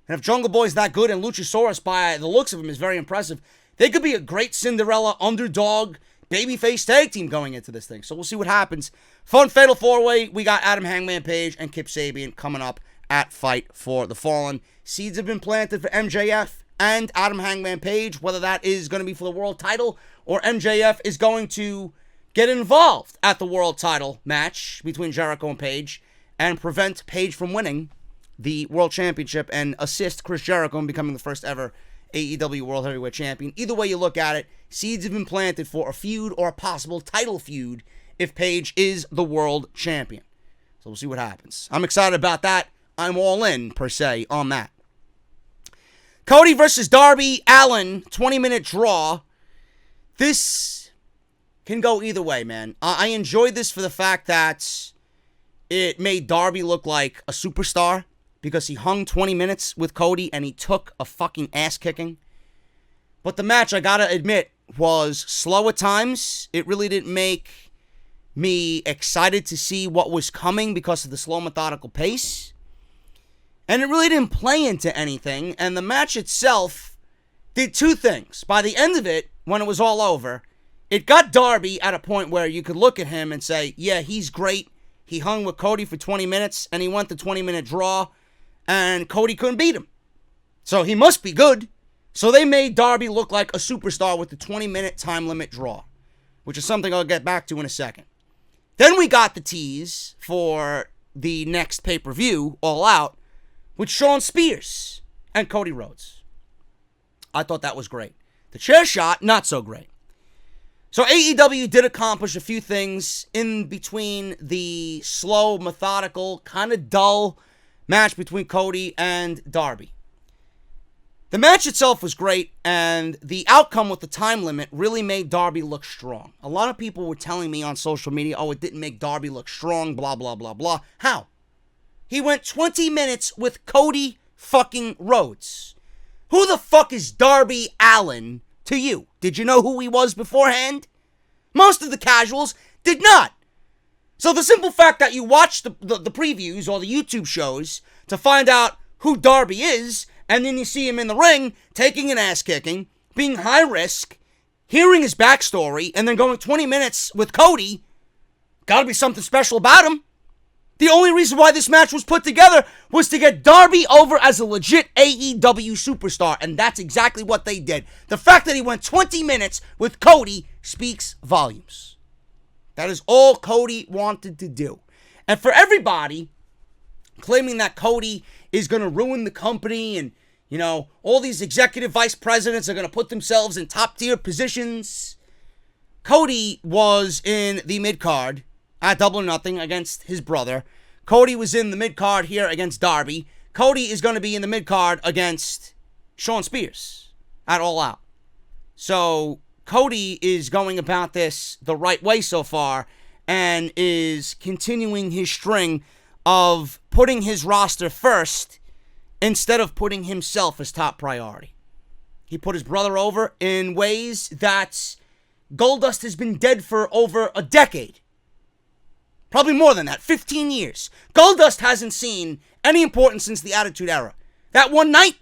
And if Jungle Boy's that good and Luchasaurus, by the looks of him, is very impressive, they could be a great Cinderella underdog babyface tag team going into this thing. So we'll see what happens. Fun Fatal 4-Way. We got Adam Hangman Page and Kip Sabian coming up at Fight for the Fallen. Seeds have been planted for MJF and Adam Hangman Page, whether that is going to be for the world title or MJF is going to get involved at the world title match between Jericho and Page and prevent Page from winning the world championship and assist Chris Jericho in becoming the first ever AEW World Heavyweight Champion. Either way you look at it, seeds have been planted for a feud or a possible title feud if Page is the world champion. So we'll see what happens. I'm excited about that. I'm all in, per se, on that. Cody versus Darby Allin, 20-minute draw. This can go either way, man. I enjoyed this for the fact that it made Darby look like a superstar because he hung 20 minutes with Cody and he took a fucking ass kicking. But the match, I gotta admit, was slow at times. It really didn't make me excited to see what was coming because of the slow, methodical pace. And it really didn't play into anything. And the match itself did two things. By the end of it, when it was all over, it got Darby at a point where you could look at him and say, yeah, he's great. He hung with Cody for 20 minutes, and he went the 20-minute draw, and Cody couldn't beat him. So he must be good. So they made Darby look like a superstar with the 20-minute time limit draw, which is something I'll get back to in a second. Then we got the tease for the next pay-per-view, All Out, with Shawn Spears and Cody Rhodes. I thought that was great. The chair shot, not so great. So AEW did accomplish a few things in between the slow, methodical, kind of dull match between Cody and Darby. The match itself was great, and the outcome with the time limit really made Darby look strong. A lot of people were telling me on social media, oh, it didn't make Darby look strong, blah, blah, blah, blah. How? He went 20 minutes with Cody fucking Rhodes. Who the fuck is Darby Allin to you? Did you know who he was beforehand? Most of the casuals did not. So the simple fact that you watch the previews or the YouTube shows to find out who Darby is, and then you see him in the ring, taking an ass kicking, being high risk, hearing his backstory, and then going 20 minutes with Cody, gotta be something special about him. The only reason why this match was put together was to get Darby over as a legit AEW superstar, and that's exactly what they did. The fact that he went 20 minutes with Cody speaks volumes. That is all Cody wanted to do. And for everybody claiming that Cody is going to ruin the company and, you know, all these executive vice presidents are going to put themselves in top-tier positions, Cody was in the mid-card at Double or Nothing against his brother. Cody was in the mid-card here against Darby. Cody is going to be in the mid-card against Shawn Spears at All Out. So Cody is going about this the right way so far and is continuing his string of putting his roster first instead of putting himself as top priority. He put his brother over in ways that Goldust has been dead for over a decade. Probably more than that, 15 years. Goldust hasn't seen any importance since the Attitude Era. That one night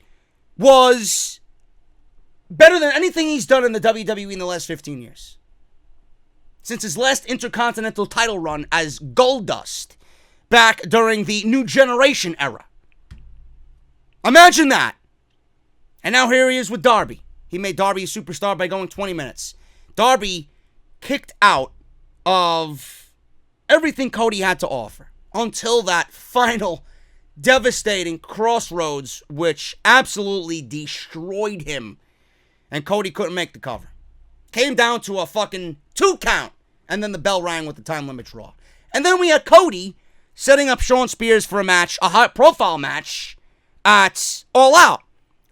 was better than anything he's done in the WWE in the last 15 years. Since his last Intercontinental title run as Goldust back during the New Generation era. Imagine that. And now here he is with Darby. He made Darby a superstar by going 20 minutes. Darby kicked out of everything Cody had to offer until that final devastating crossroads, which absolutely destroyed him. And Cody couldn't make the cover. Came down to a fucking 2 count. And then the bell rang with the time limit draw. And then we had Cody setting up Shawn Spears for a match, a high-profile match at All Out.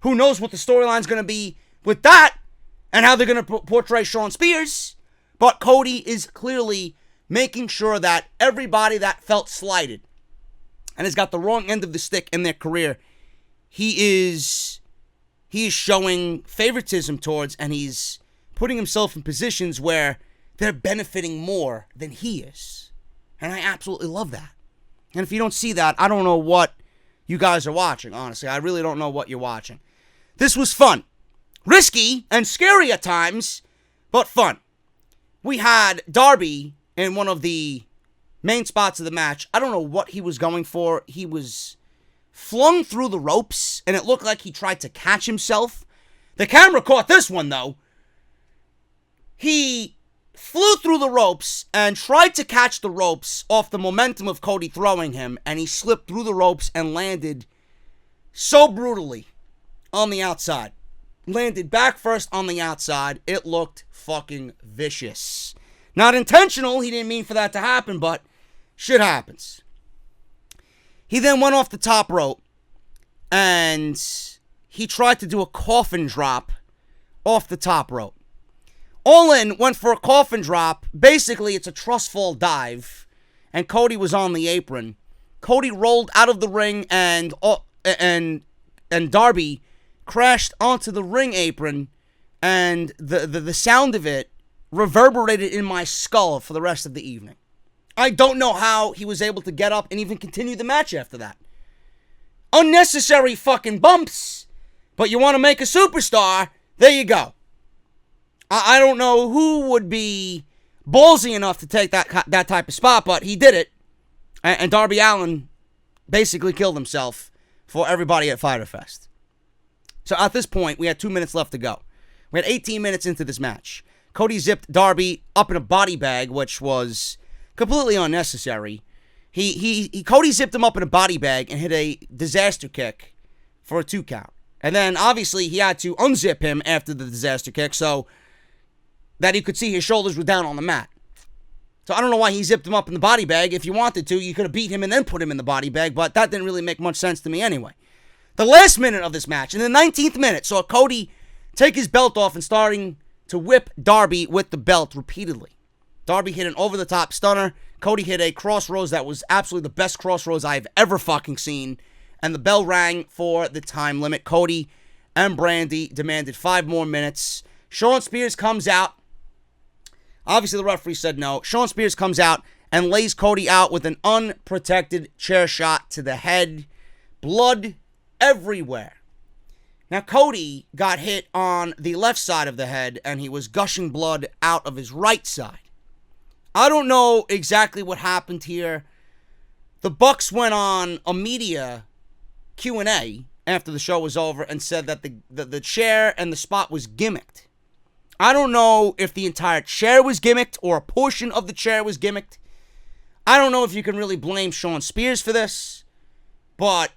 Who knows what the storyline's going to be with that and how they're going to portray Shawn Spears. But Cody is clearly making sure that everybody that felt slighted and has got the wrong end of the stick in their career, he is showing favoritism towards, and he's putting himself in positions where they're benefiting more than he is. And I absolutely love that. And if you don't see that, I don't know what you guys are watching, honestly. I really don't know what you're watching. This was fun. Risky and scary at times, but fun. We had Darby in one of the main spots of the match. I don't know what he was going for. He was flung through the ropes, and it looked like he tried to catch himself. The camera caught this one, though. He flew through the ropes and tried to catch the ropes off the momentum of Cody throwing him, and he slipped through the ropes and landed so brutally on the outside. Landed back first on the outside. It looked fucking vicious. Not intentional, he didn't mean for that to happen, but shit happens. He then went off the top rope, and he tried to do a coffin drop off the top rope. Allin went for a coffin drop. Basically, it's a trust fall dive, and Cody was on the apron. Cody rolled out of the ring, and Darby crashed onto the ring apron, and the sound of it reverberated in my skull for the rest of the evening. I don't know how he was able to get up and even continue the match after that. Unnecessary fucking bumps, but you want to make a superstar, there you go. I don't know who would be ballsy enough to take that type of spot, but he did it. And Darby Allin basically killed himself for everybody at Fyter Fest. So at this point, we had 2 minutes left to go. We had 18 minutes into this match. Cody zipped Darby up in a body bag, which was completely unnecessary. Cody zipped him up in a body bag and hit a disaster kick for a 2 count. And then, obviously, he had to unzip him after the disaster kick so that he could see his shoulders were down on the mat. So I don't know why he zipped him up in the body bag. If you wanted to, you could have beat him and then put him in the body bag, but that didn't really make much sense to me anyway. The last minute of this match, in the 19th minute, saw Cody take his belt off and starting to whip Darby with the belt repeatedly. Darby hit an over-the-top stunner. Cody hit a crossroads that was absolutely the best crossroads I've ever fucking seen. And the bell rang for the time limit. Cody and Brandy demanded 5 more minutes. Shawn Spears comes out. Obviously, the referee said no. Shawn Spears comes out and lays Cody out with an unprotected chair shot to the head. Blood everywhere. Now, Cody got hit on the left side of the head, and he was gushing blood out of his right side. I don't know exactly what happened here. The Bucks went on a media Q&A after the show was over and said that the chair and the spot was gimmicked. I don't know if the entire chair was gimmicked or a portion of the chair was gimmicked. I don't know if you can really blame Shawn Spears for this, but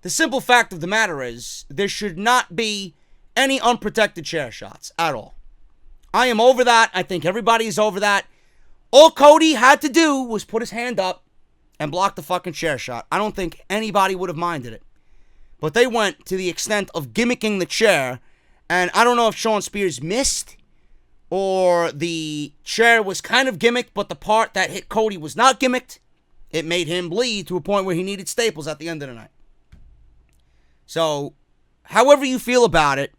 the simple fact of the matter is there should not be any unprotected chair shots at all. I am over that. I think everybody is over that. All Cody had to do was put his hand up and block the fucking chair shot. I don't think anybody would have minded it. But they went to the extent of gimmicking the chair. And I don't know if Shawn Spears missed or the chair was kind of gimmicked, but the part that hit Cody was not gimmicked. It made him bleed to a point where he needed staples at the end of the night. So, however you feel about it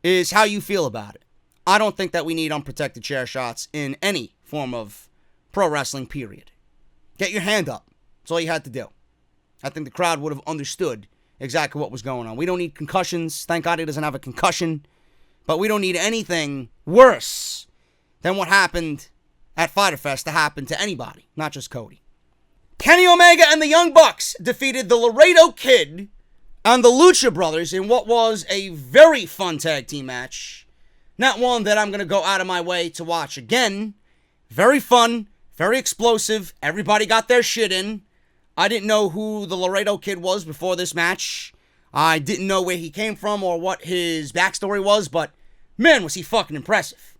is how you feel about it. I don't think that we need unprotected chair shots in any form of pro wrestling, period. Get your hand up. That's all you had to do. I think the crowd would have understood exactly what was going on. We don't need concussions. Thank God he doesn't have a concussion. But we don't need anything worse than what happened at Fyter Fest to happen to anybody, not just Cody. Kenny Omega and the Young Bucks defeated the Laredo Kid and the Lucha Brothers in what was a very fun tag team match. Not one that I'm going to go out of my way to watch again. Very fun, very explosive. Everybody got their shit in. I didn't know who the Laredo Kid was before this match. I didn't know where he came from or what his backstory was, but man, was he fucking impressive.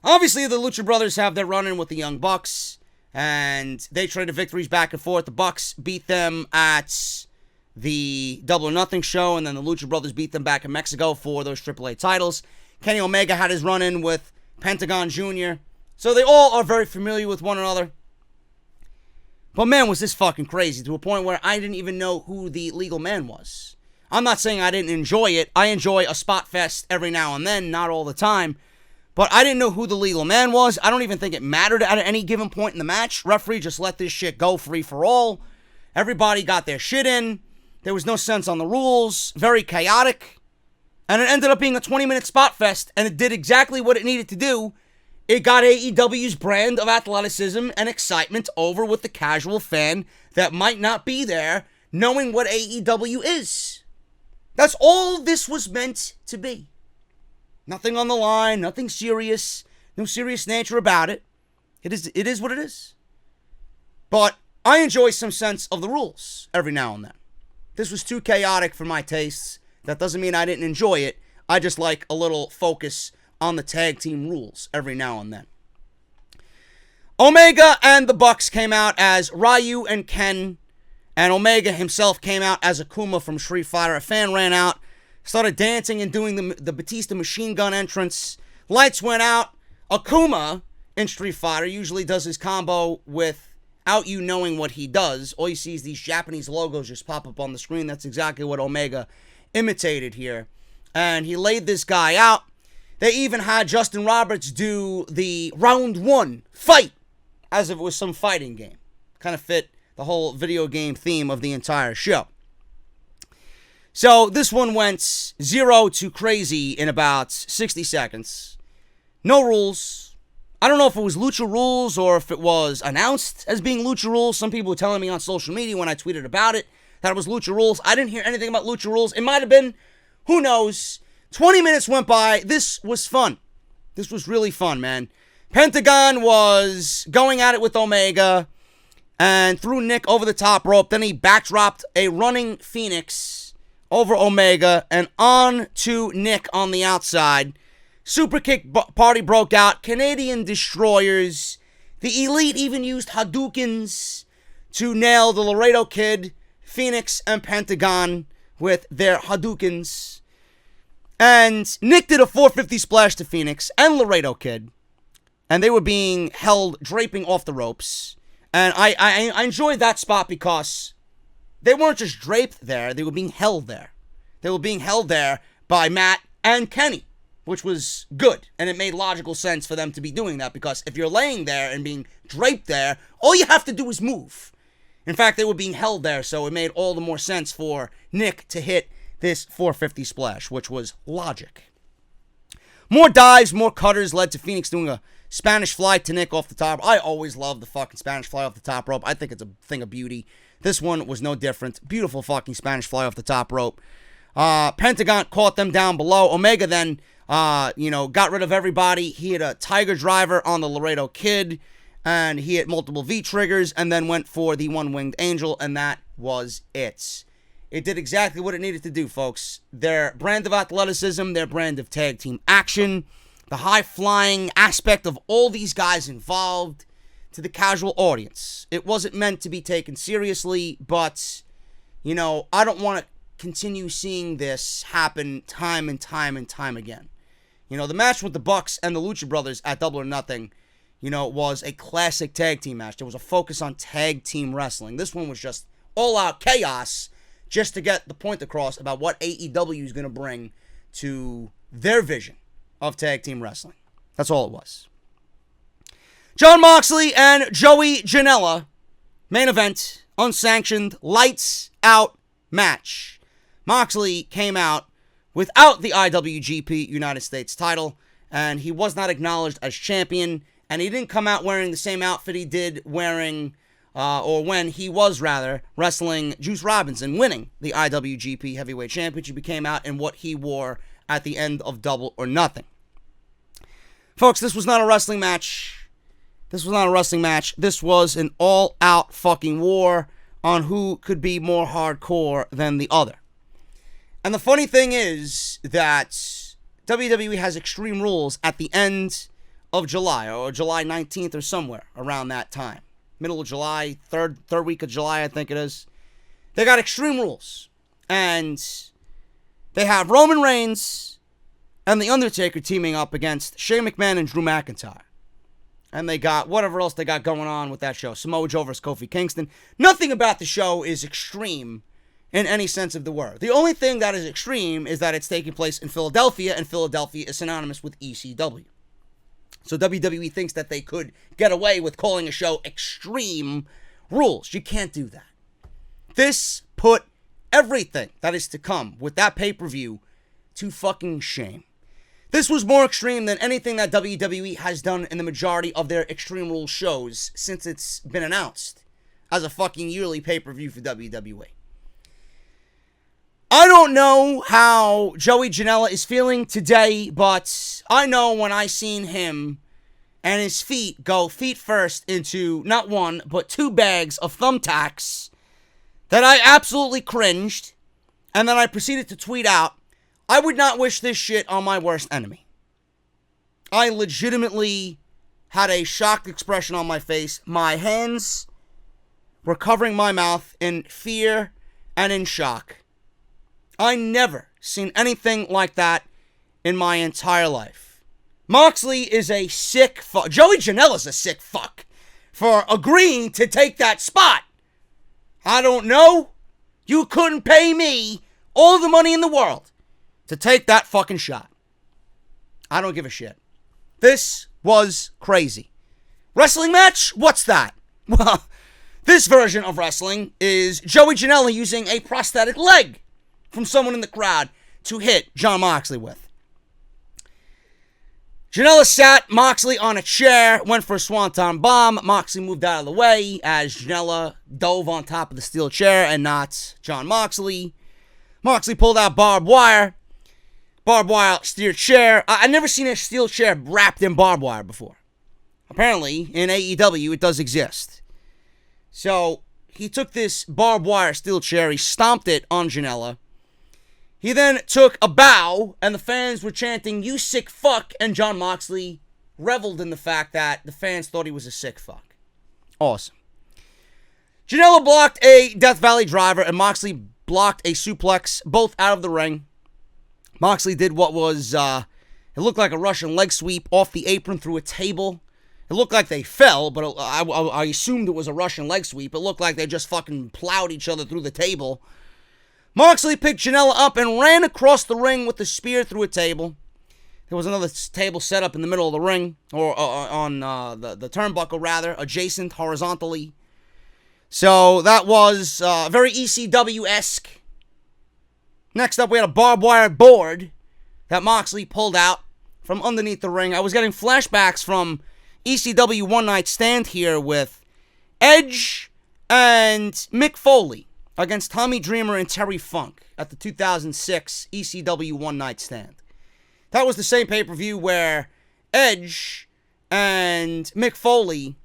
Obviously, the Lucha Brothers have their run-in with the Young Bucks, and they traded victories back and forth. The Bucks beat them at the Double or Nothing show, and then the Lucha Brothers beat them back in Mexico for those AAA titles. Kenny Omega had his run-in with Pentagon Jr., so they all are very familiar with one another. But man, was this fucking crazy, to a point where I didn't even know who the legal man was. I'm not saying I didn't enjoy it. I enjoy a spot fest every now and then, not all the time. But I didn't know who the legal man was. I don't even think it mattered at any given point in the match. Referee just let this shit go free for all. Everybody got their shit in. There was no sense on the rules. Very chaotic. And it ended up being a 20-minute spot fest, and it did exactly what it needed to do. It got AEW's brand of athleticism and excitement over with the casual fan that might not be there, knowing what AEW is. That's all this was meant to be. Nothing on the line, nothing serious, no serious nature about it. It is what it is. But I enjoy some sense of the rules every now and then. This was too chaotic for my tastes. That doesn't mean I didn't enjoy it. I just like a little focus on the tag team rules every now and then. Omega and the Bucks came out as Ryu and Ken, and Omega himself came out as Akuma from Street Fighter. A fan ran out, started dancing and doing the Batista machine gun entrance. Lights went out. Akuma in Street Fighter usually does his combo without you knowing what he does. All you see is these Japanese logos just pop up on the screen. That's exactly what Omega imitated here. And he laid this guy out. They even had Justin Roberts do the round one fight as if it was some fighting game. Kind of fit the whole video game theme of the entire show. So this one went 0 to crazy in about 60 seconds. No rules. I don't know if it was Lucha rules or if it was announced as being Lucha rules. Some people were telling me on social media when I tweeted about it that it was Lucha rules. I didn't hear anything about Lucha rules. It might have been. Who knows? 20 minutes went by. This was fun. This was really fun, man. Pentagon was going at it with Omega and threw Nick over the top rope. Then he backdropped a running Phoenix over Omega and on to Nick on the outside. Super kick party broke out. Canadian destroyers. The Elite even used Hadoukens to nail the Laredo Kid, Phoenix, and Pentagon with their Hadoukens. And Nick did a 450 splash to Phoenix and Laredo Kid. And they were being held draping off the ropes. And I enjoyed that spot because they weren't just draped there. They were being held there. They were being held there by Matt and Kenny, which was good. And it made logical sense for them to be doing that because if you're laying there and being draped there, all you have to do is move. In fact, they were being held there, so it made all the more sense for Nick to hit this 450 splash, which was logic. More dives, more cutters led to Phoenix doing a Spanish fly to Nick off the top. I always love the fucking Spanish fly off the top rope. I think it's a thing of beauty. This one was no different. Beautiful fucking Spanish fly off the top rope. Pentagon caught them down below. Omega then, got rid of everybody. He hit a Tiger Driver on the Laredo Kid, and he hit multiple V-triggers, and then went for the One-Winged Angel, and that was it. It did exactly what it needed to do, folks. Their brand of athleticism, their brand of tag team action, the high-flying aspect of all these guys involved to the casual audience. It wasn't meant to be taken seriously, but, I don't want to continue seeing this happen time and time and time again. The match with the Bucks and the Lucha Brothers at Double or Nothing, was a classic tag team match. There was a focus on tag team wrestling. This one was just all-out chaos just to get the point across about what AEW is going to bring to their vision of tag team wrestling. That's all it was. Jon Moxley and Joey Janela, main event, unsanctioned, lights out match. Moxley came out without the IWGP United States title, and he was not acknowledged as champion, and he didn't come out wearing the same outfit he did wearing, when he was wrestling Juice Robinson, winning the IWGP Heavyweight Championship. He came out in what he wore at the end of Double or Nothing. Folks, this was not a wrestling match. This was an all-out fucking war on who could be more hardcore than the other. And the funny thing is that WWE has Extreme Rules at the end of July, or July 19th or somewhere around that time. Middle of July, third week of July, I think it is. They got Extreme Rules. And they have Roman Reigns and The Undertaker teaming up against Shane McMahon and Drew McIntyre. And they got whatever else they got going on with that show. Samoa Joe versus Kofi Kingston. Nothing about the show is extreme in any sense of the word. The only thing that is extreme is that it's taking place in Philadelphia, and Philadelphia is synonymous with ECW. So WWE thinks that they could get away with calling a show Extreme Rules. You can't do that. This put everything that is to come with that pay-per-view to fucking shame. This was more extreme than anything that WWE has done in the majority of their Extreme Rules shows since it's been announced as a fucking yearly pay-per-view for WWE. I don't know how Joey Janela is feeling today, but I know when I seen him and his feet go feet first into not one, but 2 bags of thumbtacks that I absolutely cringed, and then I proceeded to tweet out, I would not wish this shit on my worst enemy. I legitimately had a shocked expression on my face. My hands were covering my mouth in fear and in shock. I never seen anything like that in my entire life. Moxley is a sick fuck. Joey Janela's a sick fuck for agreeing to take that spot. I don't know. You couldn't pay me all the money in the world to take that fucking shot. I don't give a shit. This was crazy. Wrestling match? What's that? Well, this version of wrestling is Joey Janela using a prosthetic leg from someone in the crowd to hit Jon Moxley with. Janela sat Moxley on a chair, went for a swanton bomb. Moxley moved out of the way as Janela dove on top of the steel chair and not Jon Moxley. Moxley pulled out barbed wire steel chair. I've never seen a steel chair wrapped in barbed wire before. Apparently, in AEW, it does exist. So, he took this barbed wire steel chair, he stomped it on Janela. He then took a bow, and the fans were chanting, "You sick fuck," and Jon Moxley reveled in the fact that the fans thought he was a sick fuck. Awesome. Janela blocked a Death Valley driver, and Moxley blocked a suplex, both out of the ring. Moxley did what was, it looked like a Russian leg sweep off the apron through a table. It looked like they fell, but I assumed it was a Russian leg sweep. It looked like they just fucking plowed each other through the table. Moxley picked Janela up and ran across the ring with the spear through a table. There was another table set up in the middle of the ring, or on the turnbuckle, rather, adjacent horizontally. So that was very ECW-esque. Next up, we had a barbed wire board that Moxley pulled out from underneath the ring. I was getting flashbacks from ECW One Night Stand here with Edge and Mick Foley against Tommy Dreamer and Terry Funk at the 2006 ECW One Night Stand. That was the same pay-per-view where Edge and Mick Foley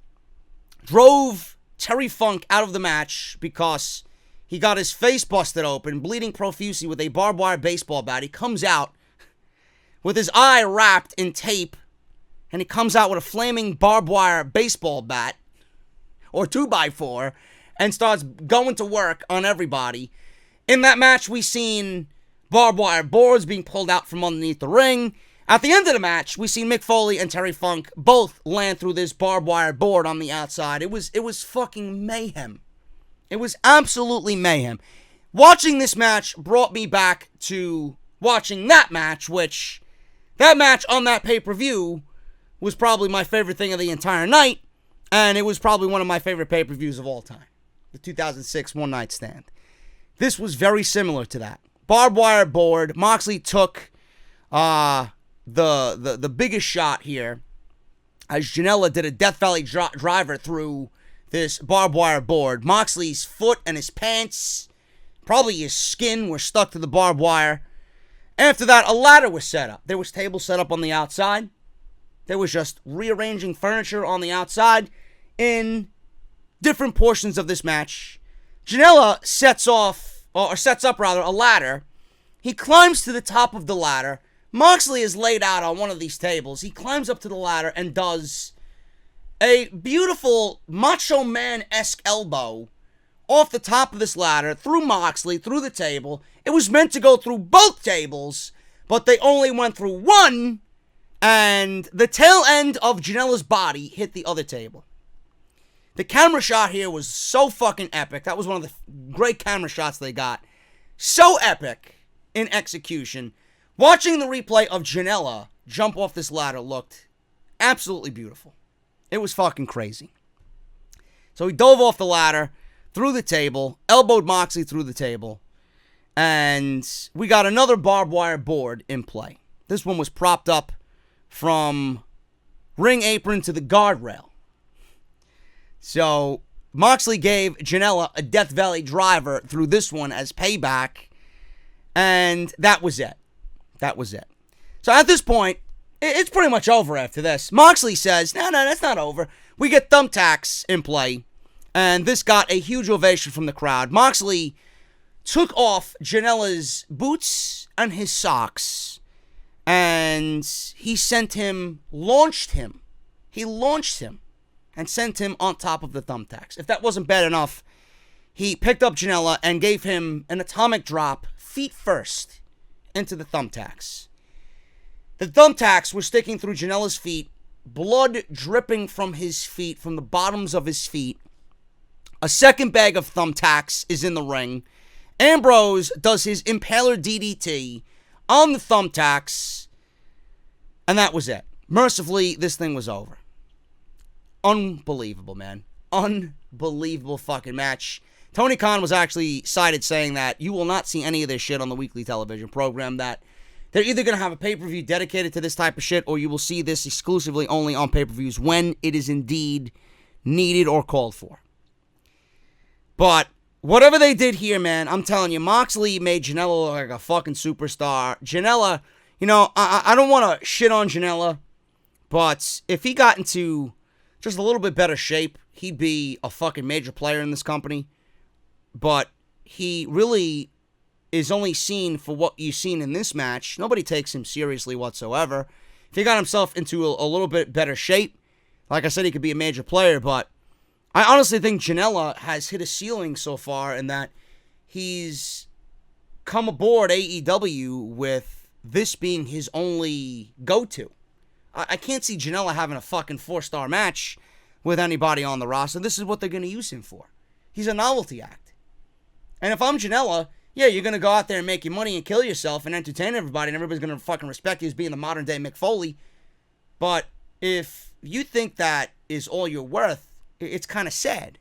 drove Terry Funk out of the match because he got his face busted open, bleeding profusely with a barbed wire baseball bat. He comes out with his eye wrapped in tape, and he comes out with a flaming barbed wire baseball bat, or 2x4, and starts going to work on everybody. In that match, we seen barbed wire boards being pulled out from underneath the ring. At the end of the match, we see Mick Foley and Terry Funk both land through this barbed wire board on the outside. It was fucking mayhem. It was absolutely mayhem. watching this match brought me back to watching that match, which that match on that pay-per-view was probably my favorite thing of the entire night, and it was probably one of my favorite pay-per-views of all time, the 2006 One Night Stand. This was very similar to that. Barbed wire board. Moxley took the biggest shot here as Janela did a Death Valley driver through this barbed wire board. Moxley's foot and his pants, probably his skin, were stuck to the barbed wire. After that, a ladder was set up. There was tables set up on the outside. There was just rearranging furniture on the outside in different portions of this match. Janela sets up a ladder. He climbs to the top of the ladder. Moxley is laid out on one of these tables. He climbs up to the ladder and does a beautiful Macho Man-esque elbow off the top of this ladder, through Moxley, through the table. It was meant to go through both tables, but they only went through one, and the tail end of Janela's body hit the other table. The camera shot here was so fucking epic. That was one of the great camera shots they got. So epic in execution. Watching the replay of Janela jump off this ladder looked absolutely beautiful. It was fucking crazy. So he dove off the ladder, through the table, elbowed Moxley through the table, and we got another barbed wire board in play. This one was propped up from ring apron to the guardrail. So Moxley gave Janela a Death Valley driver through this one as payback, and that was it. That was it. So at this point, it's pretty much over after this. Moxley says, no, that's not over. We get thumbtacks in play, and this got a huge ovation from the crowd. Moxley took off Janela's boots and his socks, and he launched him and sent him on top of the thumbtacks. If that wasn't bad enough, he picked up Janela and gave him an atomic drop, feet first, into the thumbtacks. The thumbtacks were sticking through Janela's feet, blood dripping from his feet, from the bottoms of his feet. A second bag of thumbtacks is in the ring. Ambrose does his Impaler DDT on the thumbtacks, and that was it. Mercifully, this thing was over. Unbelievable, man. Unbelievable fucking match. Tony Khan was actually cited saying that you will not see any of this shit on the weekly television program, that they're either going to have a pay-per-view dedicated to this type of shit, or you will see this exclusively only on pay-per-views when it is indeed needed or called for. But whatever they did here, man, I'm telling you, Moxley made Janela look like a fucking superstar. Janela, I don't want to shit on Janela, but if he got into just a little bit better shape, he'd be a fucking major player in this company. But he really is only seen for what you've seen in this match. Nobody takes him seriously whatsoever. If he got himself into a little bit better shape, like I said, he could be a major player. But I honestly think Janela has hit a ceiling so far in that he's come aboard AEW with this being his only go-to. I can't see Janela having a fucking 4-star match with anybody on the roster. This is what they're going to use him for. He's a novelty act. And if I'm Janela, yeah, you're going to go out there and make your money and kill yourself and entertain everybody, and everybody's going to fucking respect you as being the modern-day Mick Foley. But if you think that is all you're worth, it's kind of sad.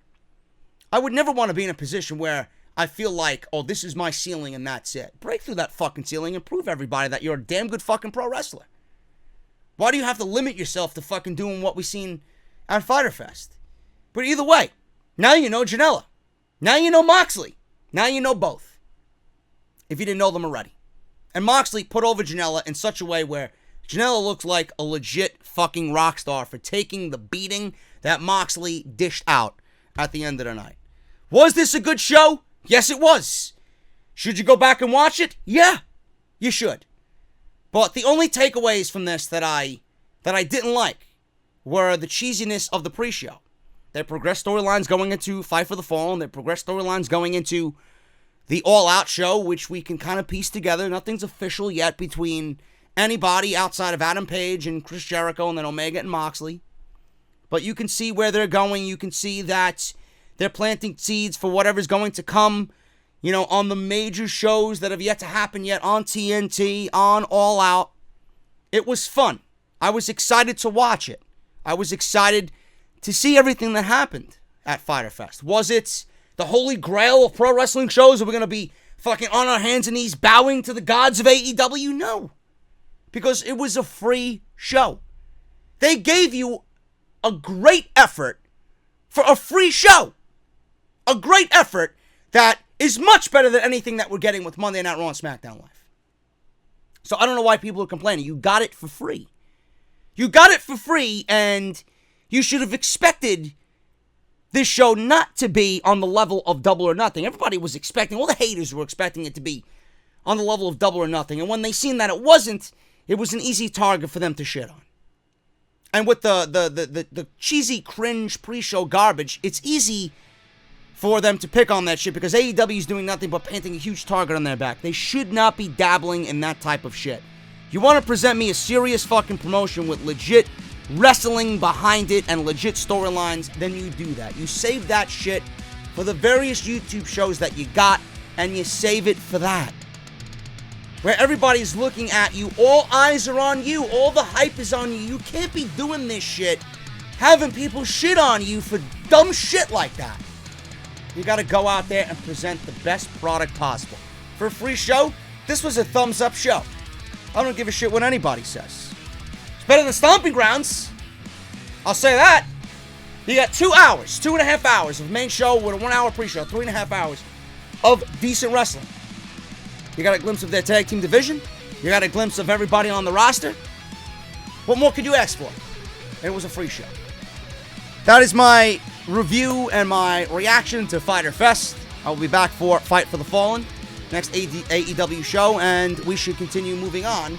I would never want to be in a position where I feel like, oh, this is my ceiling and that's it. Break through that fucking ceiling and prove everybody that you're a damn good fucking pro wrestler. Why do you have to limit yourself to fucking doing what we seen at Fyter Fest? But either way, now you know Janela. Now you know Moxley. Now you know both, if you didn't know them already. And Moxley put over Janela in such a way where Janela looks like a legit fucking rock star for taking the beating that Moxley dished out at the end of the night. Was this a good show? Yes, it was. Should you go back and watch it? Yeah, you should. But the only takeaways from this that I didn't like were the cheesiness of the pre-show. They progressed storylines going into Fight for the Fallen. They progressed storylines going into the All Out show, which we can kind of piece together. Nothing's official yet between anybody outside of Adam Page and Chris Jericho and then Omega and Moxley. But you can see where they're going. You can see that they're planting seeds for whatever's going to come. You know, on the major shows that have yet to happen yet, on TNT, on All Out. It was fun. I was excited to watch it. I was excited to see everything that happened at Fyter Fest. Was it the holy grail of pro wrestling shows? Are we going to be fucking on our hands and knees bowing to the gods of AEW? No. Because it was a free show. They gave you a great effort for a free show. A great effort that is much better than anything that we're getting with Monday Night Raw and SmackDown Live. So I don't know why people are complaining. You got it for free. You got it for free, and you should have expected this show not to be on the level of Double or Nothing. Everybody was expecting, all the haters were expecting it to be on the level of Double or Nothing. And when they seen that it wasn't, it was an easy target for them to shit on. And with the cheesy, cringe pre-show garbage, it's easy for them to pick on that shit because AEW is doing nothing but painting a huge target on their back. They should not be dabbling in that type of shit. You want to present me a serious fucking promotion with legit wrestling behind it and legit storylines, then you do that. You save that shit for the various YouTube shows that you got, and you save it for that. Where everybody's looking at you, all eyes are on you, all the hype is on you. You can't be doing this shit, having people shit on you for dumb shit like that. You gotta go out there and present the best product possible. For a free show, this was a thumbs up show. I don't give a shit what anybody says. It's better than Stomping Grounds. I'll say that. You got 2 hours, 2.5 hours of main show with a 1 hour pre-show, 3.5 hours of decent wrestling. You got a glimpse of their tag team division. You got a glimpse of everybody on the roster. What more could you ask for? It was a free show. That is my review and my reaction to Fyter Fest. I will be back for Fight for the Fallen, next AEW show, and we should continue moving on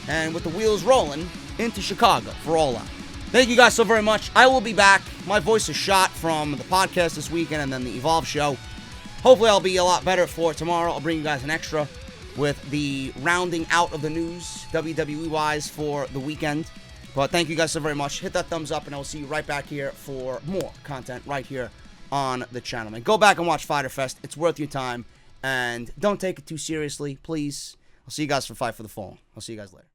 and with the wheels rolling into Chicago for All Out. Thank you guys so very much. I will be back. My voice is shot from the podcast this weekend and then the Evolve show. Hopefully I'll be a lot better for tomorrow. I'll bring you guys an extra with the rounding out of the news, WWE-wise, for the weekend. But thank you guys so very much. Hit that thumbs up, and I will see you right back here for more content right here on the channel. Man, go back and watch Fyter Fest. It's worth your time. And don't take it too seriously, please. I'll see you guys for Fight for the Fallen. I'll see you guys later.